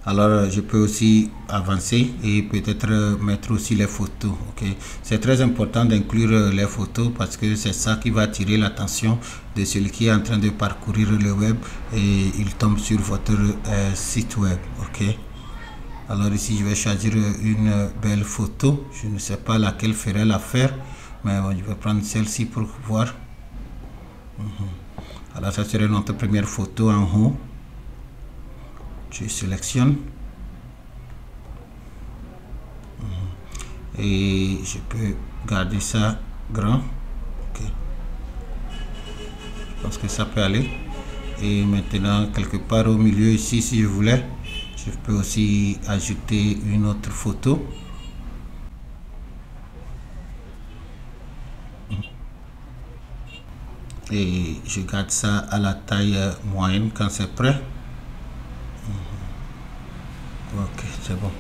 Alors je peux aussi avancer et peut-être mettre aussi les photos. Ok, c'est très important d'inclure les photos parce que c'est ça qui va attirer l'attention de celui qui est en train de parcourir le web et il tombe sur votre site web. Ok, alors ici je vais choisir une belle photo, je ne sais pas laquelle ferait l'affaire, mais bon, je vais prendre celle-ci pour voir. Alors ça serait notre première photo en haut. Je sélectionne et je peux garder ça grand. Ok, je pense que ça peut aller. Et maintenant quelque part au milieu ici, si je voulais, je peux aussi ajouter une autre photo. Et je garde ça à la taille moyenne quand c'est prêt. Ok, c'est bon.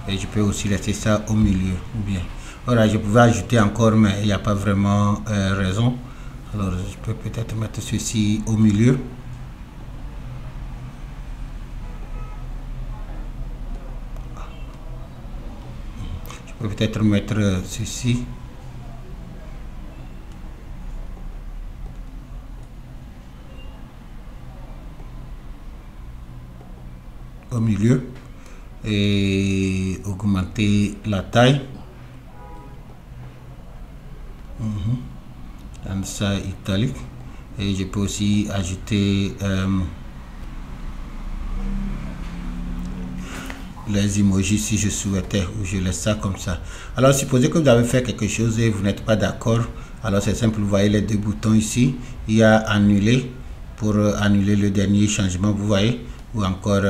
Et je peux aussi laisser ça au milieu. Bien. Voilà, je pouvais ajouter encore, mais il n'y a pas vraiment raison. Alors, je peux peut-être mettre ceci au milieu. Je peux peut-être mettre ceci. Au milieu. Et augmenter la taille. Dans ça italique. Et je peux aussi ajouter les emojis si je souhaitais, ou je laisse ça comme ça. Alors supposez que vous avez fait quelque chose et vous n'êtes pas d'accord, alors c'est simple, vous voyez les deux boutons ici, il y a annuler pour annuler le dernier changement, vous voyez, ou encore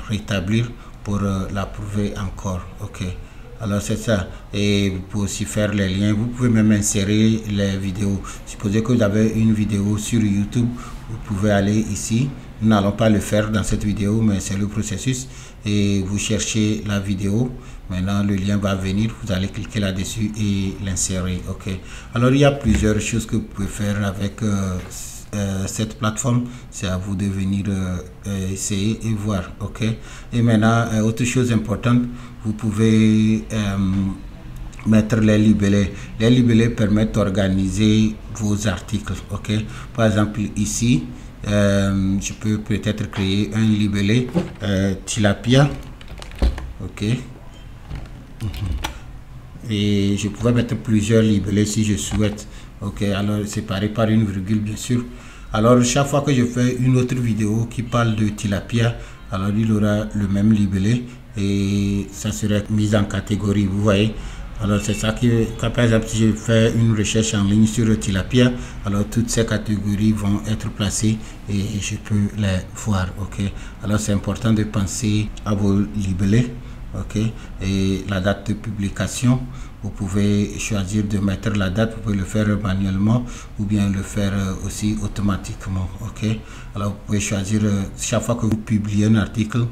rétablir pour l'approuver encore. Ok, alors c'est ça. Et vous pouvez aussi faire les liens, vous pouvez même insérer les vidéos. Supposez que vous avez une vidéo sur YouTube, vous pouvez aller ici. Nous n'allons pas le faire dans cette vidéo, mais c'est le processus. Et vous cherchez la vidéo. Maintenant, le lien va venir. Vous allez cliquer là-dessus et l'insérer. Ok. Alors, il y a plusieurs choses que vous pouvez faire avec cette plateforme. C'est à vous de venir essayer et voir. Ok. Et maintenant, autre chose importante, vous pouvez mettre les libellés. Les libellés permettent d'organiser vos articles. Ok. Par exemple, ici, je peux peut-être créer un libellé tilapia. Ok. Et je pourrais mettre plusieurs libellés si je souhaite. Ok, alors séparé par une virgule bien sûr. Alors chaque fois que je fais une autre vidéo qui parle de tilapia, alors il aura le même libellé et ça serait mis en catégorie, vous voyez. Alors c'est ça qui, quand par exemple si je fais une recherche en ligne sur le tilapia, alors toutes ces catégories vont être placées et je peux les voir. Ok, alors c'est important de penser à vos libellés. Ok, et la date de publication, vous pouvez choisir de mettre la date, vous pouvez le faire manuellement ou bien le faire aussi automatiquement. Ok, alors vous pouvez choisir chaque fois que vous publiez un article,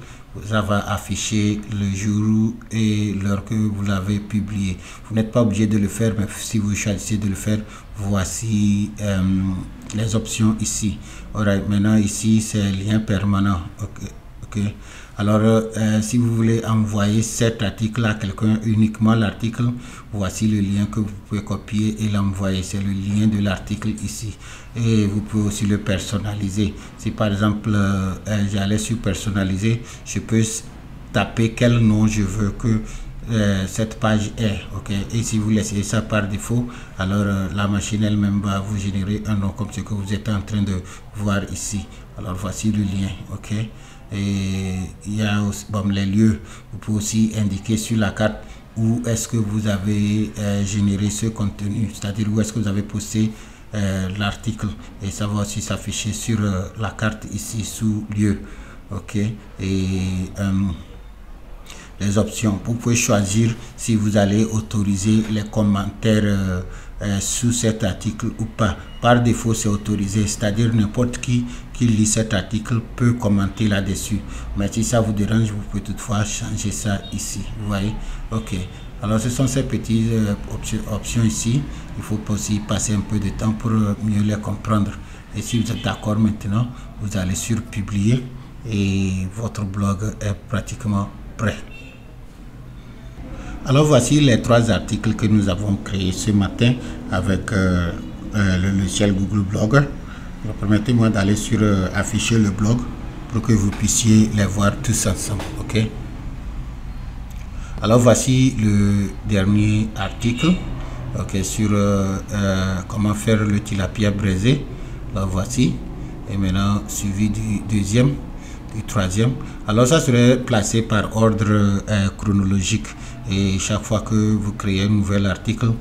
ça va afficher le jour et l'heure que vous l'avez publié. Vous n'êtes pas obligé de le faire, mais si vous choisissez de le faire, voici les options ici. Alright, maintenant ici c'est lien permanent. Ok. Alors si vous voulez envoyer cet article à quelqu'un, uniquement l'article, voici le lien que vous pouvez copier et l'envoyer. C'est le lien de l'article ici. Et vous pouvez aussi le personnaliser. Si par exemple j'allais sur personnaliser, je peux taper quel nom je veux que cette page est. Ok. Et si vous laissez ça par défaut, alors la machine elle-même va vous générer un nom comme ce que vous êtes en train de voir ici. Alors voici le lien. Ok. Et il y a aussi, bon, les lieux. Vous pouvez aussi indiquer sur la carte où est-ce que vous avez généré ce contenu, c'est-à-dire où est-ce que vous avez posté l'article, et ça va aussi s'afficher sur la carte ici sous lieu. Ok. Et les options, vous pouvez choisir si vous allez autoriser les commentaires sous cet article ou pas. Par défaut c'est autorisé, c'est-à-dire n'importe qui lit cet article peut commenter là-dessus, mais si ça vous dérange, vous pouvez toutefois changer ça ici, vous voyez. Ok. Alors ce sont ces petites options ici. Il faut aussi passer un peu de temps pour mieux les comprendre. Et si vous êtes d'accord maintenant, vous allez sur publier et votre blog est pratiquement prêt. Alors voici les 3 articles que nous avons créés ce matin avec le logiciel Google Blogger. Permettez-moi d'aller sur afficher le blog pour que vous puissiez les voir tous ensemble. Ok. Alors voici le dernier article, ok, sur comment faire le tilapia braisé. Alors voici, et maintenant suivi du deuxième, du troisième. Alors ça serait placé par ordre chronologique, et chaque fois que vous créez un nouvel article,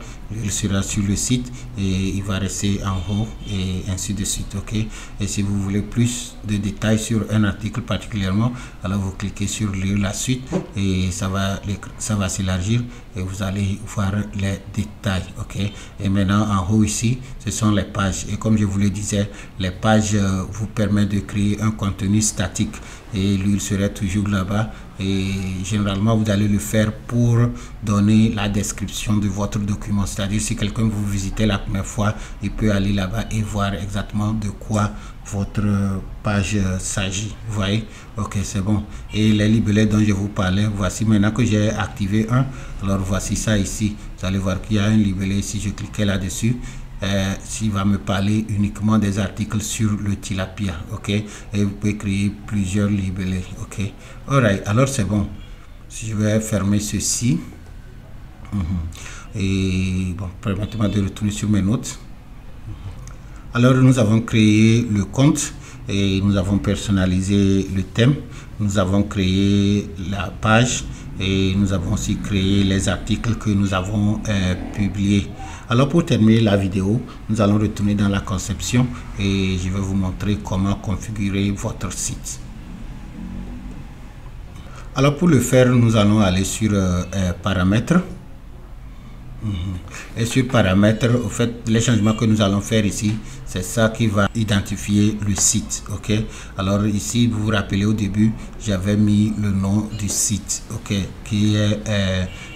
il sera sur le site et il va rester en haut et ainsi de suite. Ok. Et si vous voulez plus de détails sur un article particulièrement, alors vous cliquez sur lire la suite et ça va s'élargir et vous allez voir les détails. Ok. Et maintenant en haut ici, ce sont les pages, et comme je vous le disais, les pages vous permettent de créer un contenu statique et lui il serait toujours là-bas, et généralement vous allez le faire pour donner la description de votre document, c'est-à-dire si quelqu'un vous visitez la première fois, il peut aller là-bas et voir exactement de quoi votre page s'agit. Vous voyez. Ok, c'est bon. Et les libellés dont je vous parlais, voici maintenant que j'ai activé un. Alors voici ça ici, vous allez voir qu'il y a un libellé. Si je cliquais là-dessus, s'il va me parler uniquement des articles sur le tilapia. Ok. Et vous pouvez créer plusieurs libellés. Ok. Alright, alors c'est bon. Si je vais fermer ceci, et bon, permettez-moi de retourner sur mes notes. Alors nous avons créé le compte et nous avons personnalisé le thème, nous avons créé la page et nous avons aussi créé les articles que nous avons publiés. Alors pour terminer la vidéo, nous allons retourner dans la conception et je vais vous montrer comment configurer votre site. Alors pour le faire, nous allons aller sur paramètres. Et sur paramètres, au fait, les changements que nous allons faire ici, c'est ça qui va identifier le site. Ok. Alors ici, vous vous rappelez au début, j'avais mis le nom du site, ok, qui est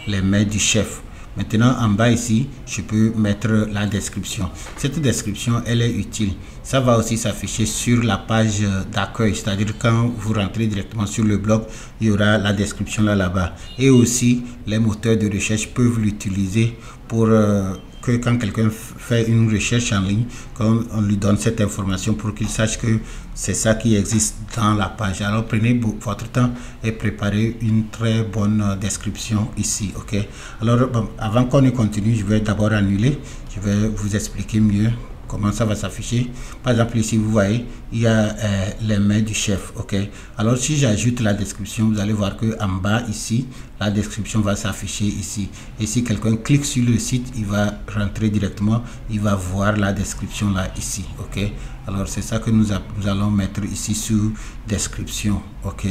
les mails du chef. Maintenant en bas ici, je peux mettre la description. Cette description, elle est utile. Ça va aussi s'afficher sur la page d'accueil, c'est-à-dire quand vous rentrez directement sur le blog, il y aura la description là-bas. Et aussi, les moteurs de recherche peuvent l'utiliser pour que quand quelqu'un fait une recherche en ligne, quand on lui donne cette information pour qu'il sache que c'est ça qui existe dans la page. Alors prenez votre temps et préparez une très bonne description ici. Ok. Alors bon, avant qu'on ne continue, je vais d'abord annuler. Je vais vous expliquer mieux comment ça va s'afficher. Par exemple ici vous voyez, il y a les mails du chef. Ok. Alors si j'ajoute la description, vous allez voir que en bas ici, la description va s'afficher ici, et si quelqu'un clique sur le site, il va rentrer directement, il va voir la description là ici. Ok. Alors c'est ça que nous allons mettre ici sous description. Ok.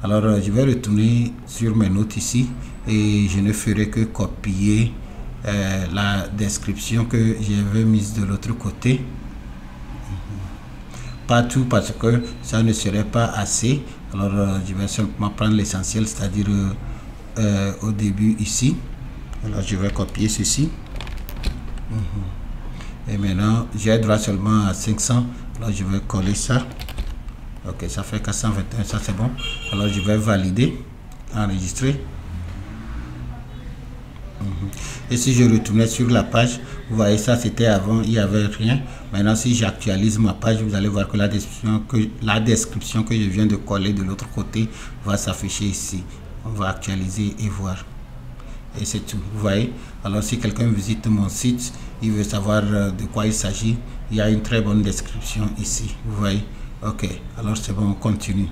Alors je vais retourner sur mes notes ici et je ne ferai que copier la description que j'avais mise de l'autre côté. Pas tout, parce que ça ne serait pas assez. Alors je vais simplement prendre l'essentiel, c'est-à-dire au début ici. Alors je vais copier ceci. Et maintenant j'ai droit seulement à 500. Alors je vais coller ça. Ok, ça fait 421, ça c'est bon. Alors je vais valider, enregistrer. Et si je retournais sur la page, vous voyez, ça c'était avant, il n'y avait rien. Maintenant si j'actualise ma page, vous allez voir que la description que je viens de coller de l'autre côté va s'afficher ici. On va actualiser et voir. Et c'est tout, vous voyez. Alors si quelqu'un visite mon site, il veut savoir de quoi il s'agit, il y a une très bonne description ici, vous voyez. Ok, alors c'est bon, on continue.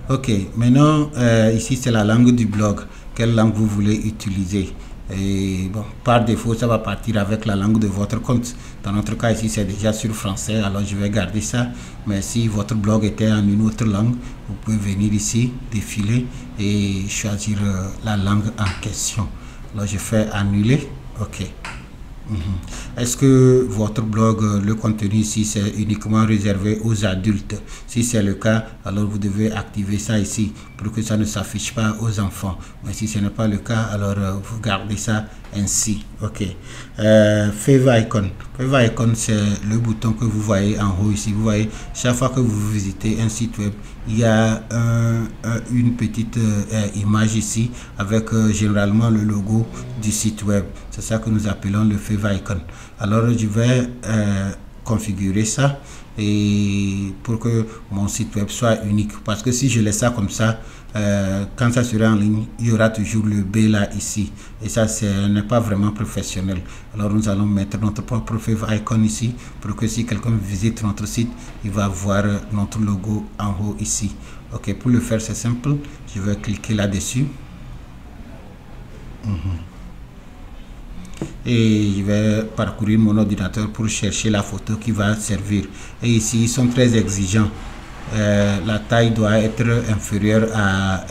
Ok, maintenant ici c'est la langue du blog. Quelle langue vous voulez utiliser? Et bon, par défaut ça va partir avec la langue de votre compte. Dans notre cas ici c'est déjà sur français, alors je vais garder ça. Mais si votre blog était en une autre langue, vous pouvez venir ici, défiler et choisir la langue en question. Alors je fais annuler. Ok. Est-ce que votre blog, le contenu ici, c'est uniquement réservé aux adultes? Si c'est le cas, alors vous devez activer ça ici pour que ça ne s'affiche pas aux enfants. Mais si ce n'est pas le cas, alors vous gardez ça ainsi. Ok. Favor icon. Favor icon, c'est le bouton que vous voyez en haut ici. Vous voyez, chaque fois que vous visitez un site web, il y a une petite image ici avec généralement le logo du site web. C'est ça que nous appelons le favor icon. Alors je vais configurer ça et pour que mon site web soit unique, parce que si je laisse ça comme ça, quand ça sera en ligne, il y aura toujours le B là ici et ça n'est pas vraiment professionnel. Alors nous allons mettre notre propre favor icon ici pour que si quelqu'un visite notre site, il va voir notre logo en haut ici. Ok, pour le faire c'est simple, je vais cliquer là dessus. Et je vais parcourir mon ordinateur pour chercher la photo qui va servir. Et ici ils sont très exigeants. La taille doit être inférieure à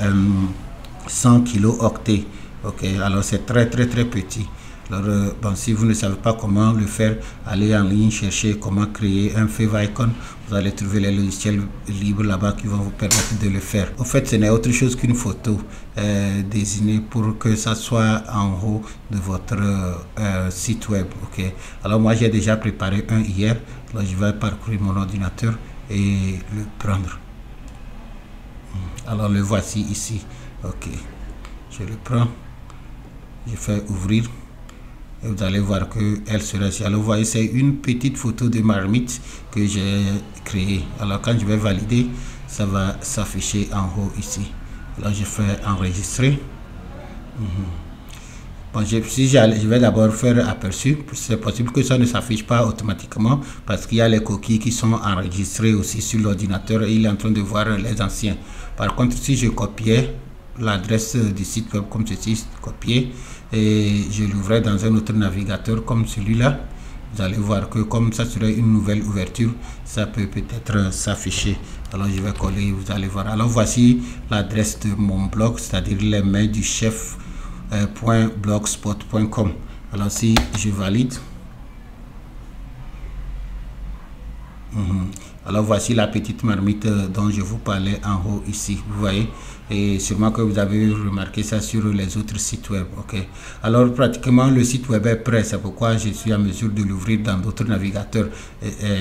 100 kilo-octets. Ok, alors c'est très petit. Alors bon, si vous ne savez pas comment le faire, allez en ligne, chercher comment créer un favor icon. Vous allez trouver les logiciels libres là-bas qui vont vous permettre de le faire. En fait, ce n'est autre chose qu'une photo désignée pour que ça soit en haut de votre site web. Ok, alors moi j'ai déjà préparé un hier. Alors je vais parcourir mon ordinateur et le prendre. Alors le voici ici. Ok, je le prends, je fais ouvrir. Et vous allez voir que elle sera ici. Alors vous voyez, c'est une petite photo de marmite que j'ai créée. Alors quand je vais valider, ça va s'afficher en haut ici. Alors je fais enregistrer. Bon, je vais d'abord faire aperçu. C'est possible que ça ne s'affiche pas automatiquement parce qu'il y a les coquilles qui sont enregistrées aussi sur l'ordinateur et il est en train de voir les anciens. Par contre, si je copiais l'adresse du site web comme ceci, copier, et je l'ouvrais dans un autre navigateur comme celui-là, vous allez voir que comme ça serait une nouvelle ouverture, ça peut peut-être s'afficher. Alors je vais coller, vous allez voir. Alors voici l'adresse de mon blog, c'est-à-dire les mails du chef .blogspot.com. alors si je valide, alors voici la petite marmite dont je vous parlais en haut ici, vous voyez, et sûrement que vous avez remarqué ça sur les autres sites web. Ok, alors pratiquement le site web est prêt, c'est pourquoi je suis en mesure de l'ouvrir dans d'autres navigateurs.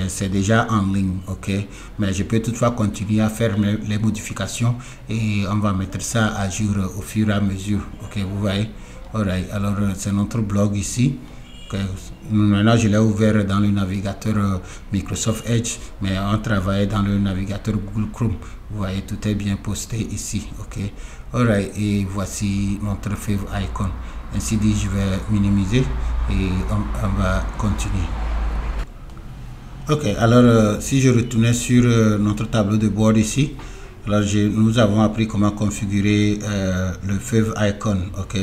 C'est déjà en ligne. Ok, mais je peux toutefois continuer à faire les modifications et on va mettre ça à jour au fur et à mesure. Ok, vous voyez. Alright, alors c'est notre blog ici. Maintenant je l'ai ouvert dans le navigateur Microsoft Edge, mais on travaille dans le navigateur Google Chrome. Vous voyez, tout est bien posté ici. Ok, alright, et voici notre favor icon. Ainsi dit, je vais minimiser et on va continuer. Ok, alors si je retournais sur notre tableau de bord ici, alors nous avons appris comment configurer le favor icon. Ok,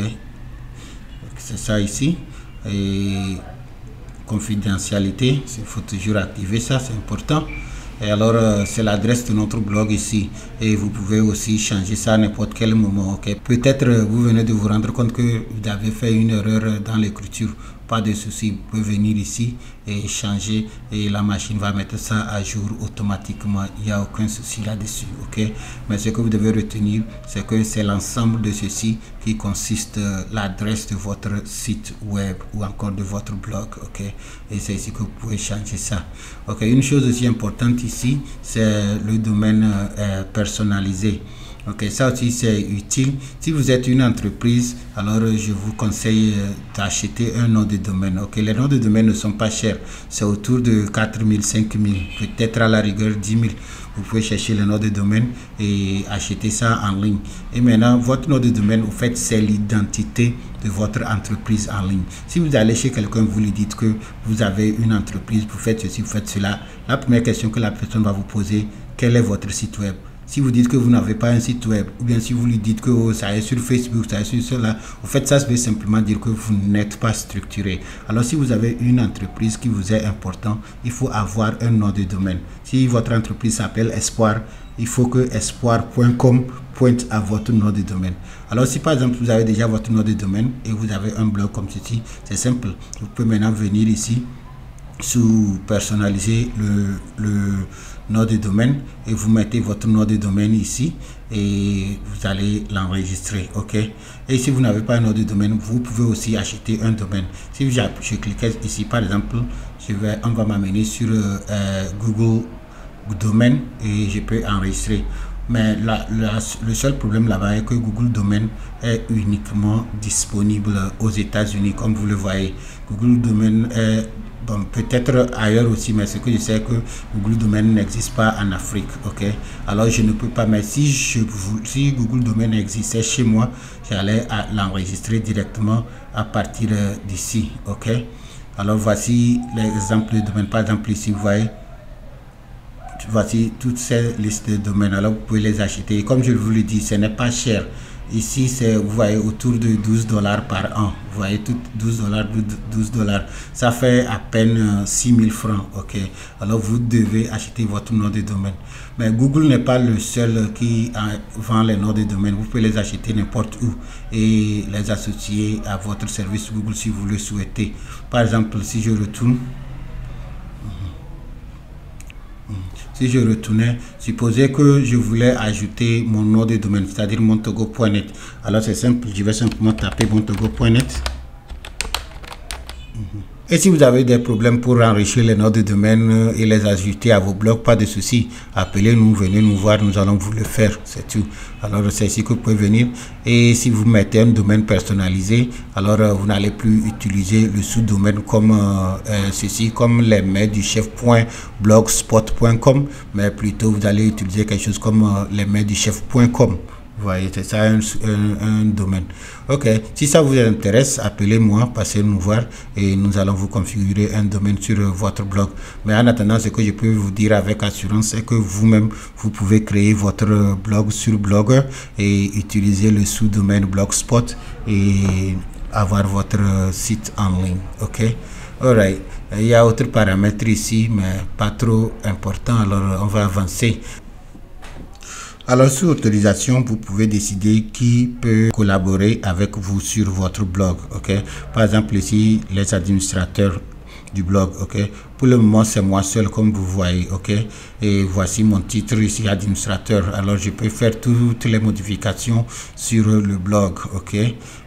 c'est ça ici. Et confidentialité, il faut toujours activer ça, c'est important. Et alors c'est l'adresse de notre blog ici et vous pouvez aussi changer ça à n'importe quel moment. Ok, peut-être vous venez de vous rendre compte que vous avez fait une erreur dans l'écriture. pas de souci, vous pouvez venir ici et changer et la machine va mettre ça à jour automatiquement. Il n'y a aucun souci là-dessus, ok? Mais ce que vous devez retenir, c'est que c'est l'ensemble de ceci qui consiste l'adresse de votre site web ou encore de votre blog, ok? Et c'est ici que vous pouvez changer ça. Ok, une chose aussi importante ici, c'est le domaine personnalisé. Ok, ça aussi c'est utile. Si vous êtes une entreprise, alors je vous conseille d'acheter un nom de domaine. Ok, les noms de domaine ne sont pas chers. C'est autour de 4 000, 5 000, peut-être à la rigueur 10 000. Vous pouvez chercher le nom de domaine et acheter ça en ligne. Et maintenant, votre nom de domaine, au fait, c'est l'identité de votre entreprise en ligne. Si vous allez chez quelqu'un, vous lui dites que vous avez une entreprise, vous faites ceci, vous faites cela. La première question que la personne va vous poser, quel est votre site web? Si vous dites que vous n'avez pas un site web, ou bien si vous lui dites que oh, ça est sur Facebook, ça est sur cela, en fait, ça veut simplement dire que vous n'êtes pas structuré. Alors, si vous avez une entreprise qui vous est important, il faut avoir un nom de domaine. Si votre entreprise s'appelle Espoir, il faut que espoir.com pointe à votre nom de domaine. Alors, si par exemple, vous avez déjà votre nom de domaine et vous avez un blog comme ceci, c'est simple. Vous pouvez maintenant venir ici, sous personnaliser le nom de domaine et vous mettez votre nom de domaine ici et vous allez l'enregistrer, ok? Et si vous n'avez pas un nom de domaine, vous pouvez aussi acheter un domaine. Si je cliquais ici par exemple, on va m'amener sur Google Domaine et je peux enregistrer. Mais le seul problème là-bas est que Google Domaine est uniquement disponible aux États-Unis, comme vous le voyez. Google Domaine est bon, peut-être ailleurs aussi, mais ce que je sais que Google Domaine n'existe pas en Afrique, ok? Alors je ne peux pas, mais si Google Domaine existait chez moi, j'allais l'enregistrer directement à partir d'ici, ok? Alors voici l'exemple de domaine. Par exemple ici, vous voyez, voici toutes ces listes de domaines. Alors vous pouvez les acheter. Et comme je vous le dis, ce n'est pas cher. Ici, c'est, vous voyez, autour de $12 par an. Vous voyez, tout $12. Ça fait à peine 6 000 francs. Ok. Alors, vous devez acheter votre nom de domaine. Mais Google n'est pas le seul qui vend les noms de domaine. Vous pouvez les acheter n'importe où et les associer à votre service Google si vous le souhaitez. Par exemple, si je retourne, si je retournais, supposez que je voulais ajouter mon nom de domaine, c'est-à-dire montogo.net. Alors c'est simple, je vais simplement taper montogo.net. Et si vous avez des problèmes pour enrichir les noms de domaine et les ajouter à vos blogs, pas de souci. Appelez-nous, venez nous voir, nous allons vous le faire, c'est tout. Alors c'est ici que vous pouvez venir. Et si vous mettez un domaine personnalisé, alors vous n'allez plus utiliser le sous-domaine comme ceci, comme les mails du chef.blogspot.com, mais plutôt vous allez utiliser quelque chose comme les mails du chef.com. Vous voyez, c'est ça un domaine. Ok, si ça vous intéresse, appelez-moi, passez nous voir et nous allons vous configurer un domaine sur votre blog. Mais en attendant, ce que je peux vous dire avec assurance, c'est que vous-même, vous pouvez créer votre blog sur Blogger et utiliser le sous-domaine Blogspot et avoir votre site en ligne. Ok, alright. Il y a d'autres paramètres ici, mais pas trop important. Alors, on va avancer. Alors, sous autorisation, vous pouvez décider qui peut collaborer avec vous sur votre blog, ok? Par exemple, ici, les administrateurs du blog, ok? Pour le moment, c'est moi seul, comme vous voyez, ok? Et voici mon titre ici, administrateur. Alors, je peux faire toutes les modifications sur le blog, ok?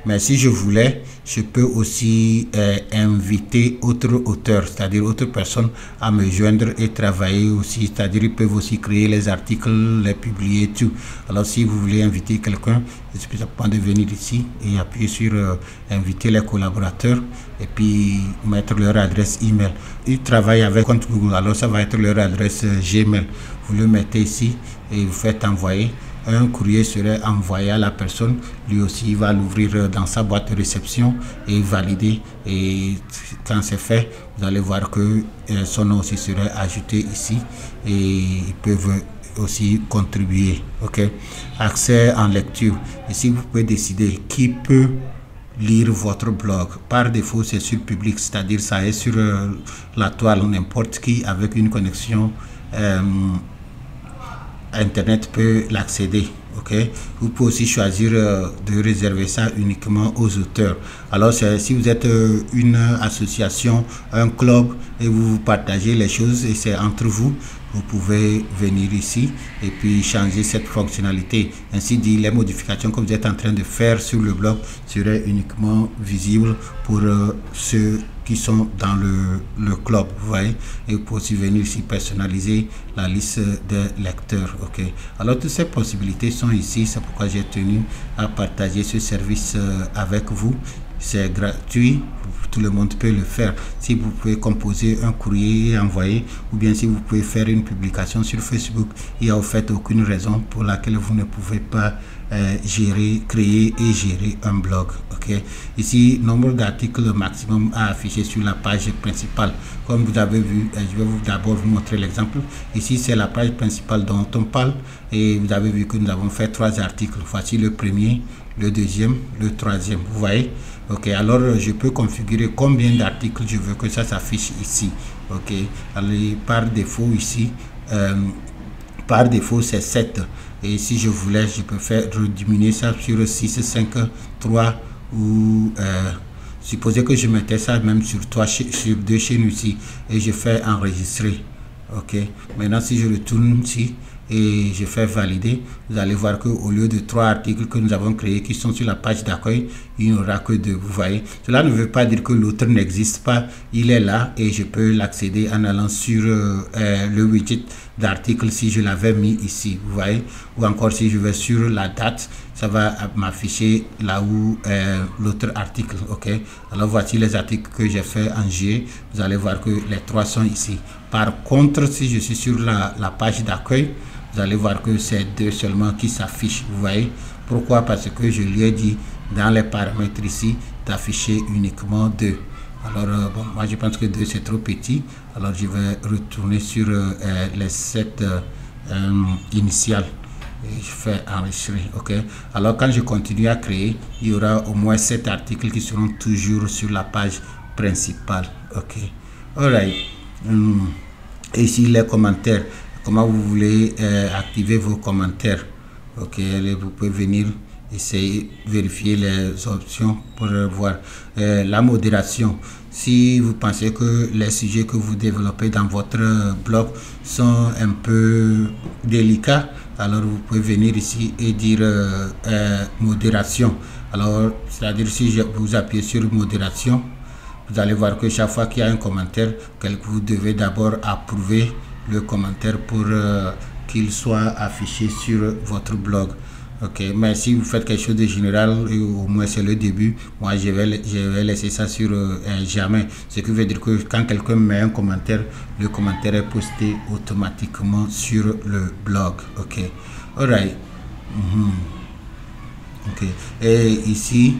Mais si je voulais, je peux aussi inviter d'autres auteurs, c'est-à-dire d'autres personnes à me joindre et travailler aussi. C'est-à-dire, ils peuvent aussi créer les articles, les publier, tout. Alors, si vous voulez inviter quelqu'un, il suffit de venir ici et appuyer sur inviter les collaborateurs et puis mettre leur adresse email. Ils travaillent avec compte Google, alors ça va être leur adresse Gmail. Vous le mettez ici et vous faites envoyer. Un courrier serait envoyé à la personne, lui aussi il va l'ouvrir dans sa boîte de réception et valider, et quand c'est fait, vous allez voir que son nom aussi serait ajouté ici et ils peuvent aussi contribuer. Ok, accès en lecture. Ici vous pouvez décider qui peut lire votre blog. Par défaut, c'est sur public, c'est-à-dire ça est sur la toile. N'importe qui avec une connexion Internet peut l'accéder. Ok, vous pouvez aussi choisir de réserver ça uniquement aux auteurs. Alors si vous êtes une association, un club et vous partagez les choses et c'est entre vous, vous pouvez venir ici et puis changer cette fonctionnalité. Ainsi dit, les modifications que vous êtes en train de faire sur le blog seraient uniquement visibles pour ceux qui sont dans le club, vous voyez. Et vous pouvez aussi venir ici personnaliser la liste des lecteurs. Ok, alors toutes ces possibilités sont ici, c'est pourquoi j'ai tenu à partager ce service avec vous. C'est gratuit, tout le monde peut le faire. Si vous pouvez composer un courrier et envoyer, ou bien si vous pouvez faire une publication sur Facebook, il n'y a au fait aucune raison pour laquelle vous ne pouvez pas créer et gérer un blog. Ok, ici nombre d'articles maximum à afficher sur la page principale. Comme vous avez vu, je vais d'abord vous montrer l'exemple. Ici c'est la page principale dont on parle et vous avez vu que nous avons fait 3 articles. Voici le premier, le deuxième, le troisième, vous voyez. Ok, alors je peux configurer combien d'articles je veux que ça s'affiche ici. Ok, alors par défaut ici, par défaut c'est 7. Et si je voulais, je peux faire diminuer ça sur 6, 5, 3 ou supposez que je mettais ça même sur 2 chaînes ici et je fais enregistrer. Ok, maintenant si je retourne ici et je fais valider, vous allez voir que au lieu de 3 articles que nous avons créés qui sont sur la page d'accueil, il n'y aura que 2. Vous voyez, cela ne veut pas dire que l'autre n'existe pas, il est là et je peux l'accéder en allant sur le widget d'article si je l'avais mis ici, vous voyez, ou encore si je vais sur la date, ça va m'afficher là où l'autre article. Ok, alors voici les articles que j'ai fait en G, vous allez voir que les 3 sont ici. Par contre, si je suis sur la page d'accueil, vous allez voir que c'est 2 seulement qui s'affichent, vous voyez. Pourquoi? Parce que je lui ai dit dans les paramètres ici d'afficher uniquement 2. Alors bon, moi je pense que 2 c'est trop petit, alors je vais retourner sur les 7 initiales et je fais enregistrer. Ok, alors quand je continue à créer, il y aura au moins 7 articles qui seront toujours sur la page principale. Ok, alright. Et ici les commentaires, comment vous voulez activer vos commentaires. Ok, allez, vous pouvez venir essayer vérifier les options pour voir la modération. Si vous pensez que les sujets que vous développez dans votre blog sont un peu délicats, alors vous pouvez venir ici et dire modération. Alors c'est à dire si vous appuyez sur modération, vous allez voir que chaque fois qu'il y a un commentaire, vous devez d'abord approuver le commentaire pour qu'il soit affiché sur votre blog. Ok, mais si vous faites quelque chose de général, au moins c'est le début, moi je vais laisser ça sur jamais. Ce qui veut dire que quand quelqu'un met un commentaire, le commentaire est posté automatiquement sur le blog. Ok, alright. Ok, et ici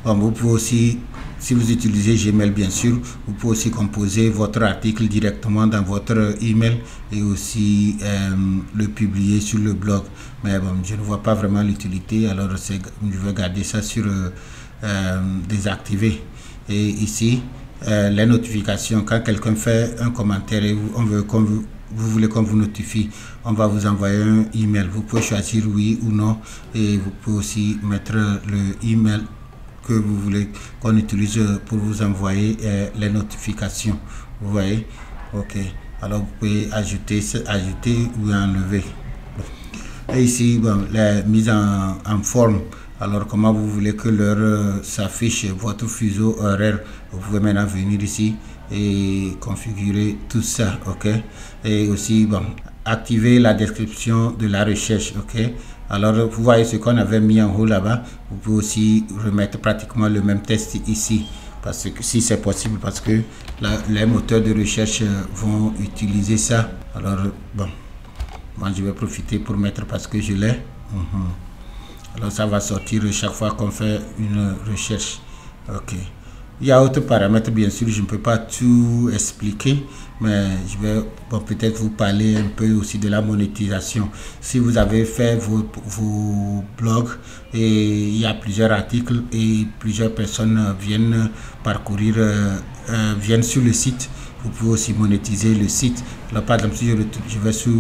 bon, vous pouvez aussi, si vous utilisez Gmail bien sûr, vous pouvez aussi composer votre article directement dans votre email et aussi le publier sur le blog. Mais bon, je ne vois pas vraiment l'utilité, alors je vais garder ça sur désactiver. Et ici, les notifications, quand quelqu'un fait un commentaire et vous voulez qu'on vous notifie, on va vous envoyer un email. Vous pouvez choisir oui ou non et vous pouvez aussi mettre le email que vous voulez qu'on utilise pour vous envoyer les notifications. Vous voyez. Ok, alors vous pouvez ajouter ou enlever. Et ici, bon, la mise en forme. Alors comment vous voulez que l'heure s'affiche, votre fuseau horaire, vous pouvez maintenant venir ici et configurer tout ça. Ok, et aussi bon, activer la description de la recherche. Ok, alors vous voyez ce qu'on avait mis en haut là-bas, vous pouvez aussi remettre pratiquement le même texte ici, parce que si c'est possible, parce que les moteurs de recherche vont utiliser ça. Alors bon, moi je vais profiter pour mettre parce que je l'ai. Alors ça va sortir chaque fois qu'on fait une recherche. Ok, il y a d'autres paramètres, bien sûr, je ne peux pas tout expliquer, mais je vais peut-être vous parler un peu aussi de la monétisation. Si vous avez fait vos blogs et il y a plusieurs articles et plusieurs personnes viennent parcourir, viennent sur le site, vous pouvez aussi monétiser le site. Alors par exemple, si je vais sur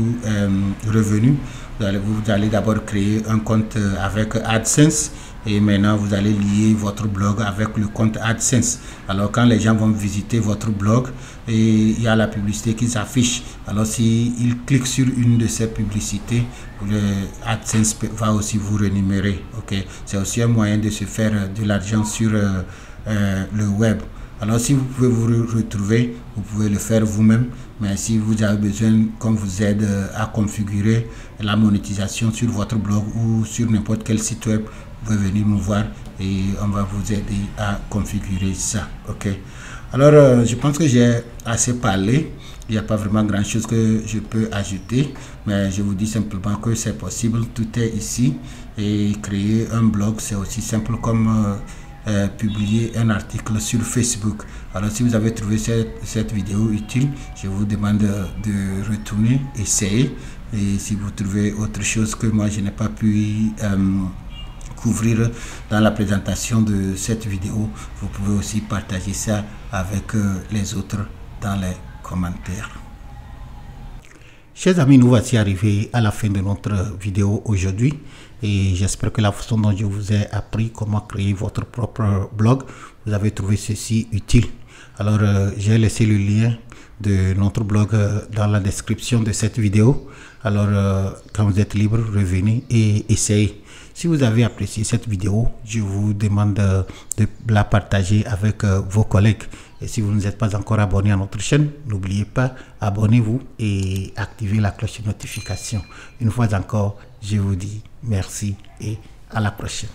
revenus, Vous allez d'abord créer un compte avec AdSense. Et maintenant, vous allez lier votre blog avec le compte AdSense. Alors, quand les gens vont visiter votre blog, et il y a la publicité qui s'affiche. Alors, s'ils cliquent sur une de ces publicités, le AdSense va aussi vous rémunérer. Okay? C'est aussi un moyen de se faire de l'argent sur le web. Alors, si vous pouvez vous retrouver, vous pouvez le faire vous-même. Mais si vous avez besoin qu'on vous aide à configurer la monétisation sur votre blog ou sur n'importe quel site web, vous pouvez venir nous voir et on va vous aider à configurer ça. Ok. Alors, je pense que j'ai assez parlé. Il n'y a pas vraiment grand chose que je peux ajouter, mais je vous dis simplement que c'est possible. Tout est ici. Et créer un blog, c'est aussi simple comme publier un article sur Facebook. Alors, si vous avez trouvé cette vidéo utile, je vous demande de retourner, essayer. Et si vous trouvez autre chose que moi je n'ai pas pu couvrir dans la présentation de cette vidéo, vous pouvez aussi partager ça avec les autres dans les commentaires. Chers amis, nous voici arrivés à la fin de notre vidéo aujourd'hui et j'espère que la façon dont je vous ai appris comment créer votre propre blog, vous avez trouvé ceci utile. Alors, j'ai laissé le lien de notre blog dans la description de cette vidéo. Alors, quand vous êtes libre, revenez et essayez. Si vous avez apprécié cette vidéo, je vous demande de la partager avec vos collègues. Et si vous ne êtes pas encore abonné à notre chaîne, n'oubliez pas, abonnez-vous et activez la cloche de notification. Une fois encore, je vous dis merci et à la prochaine.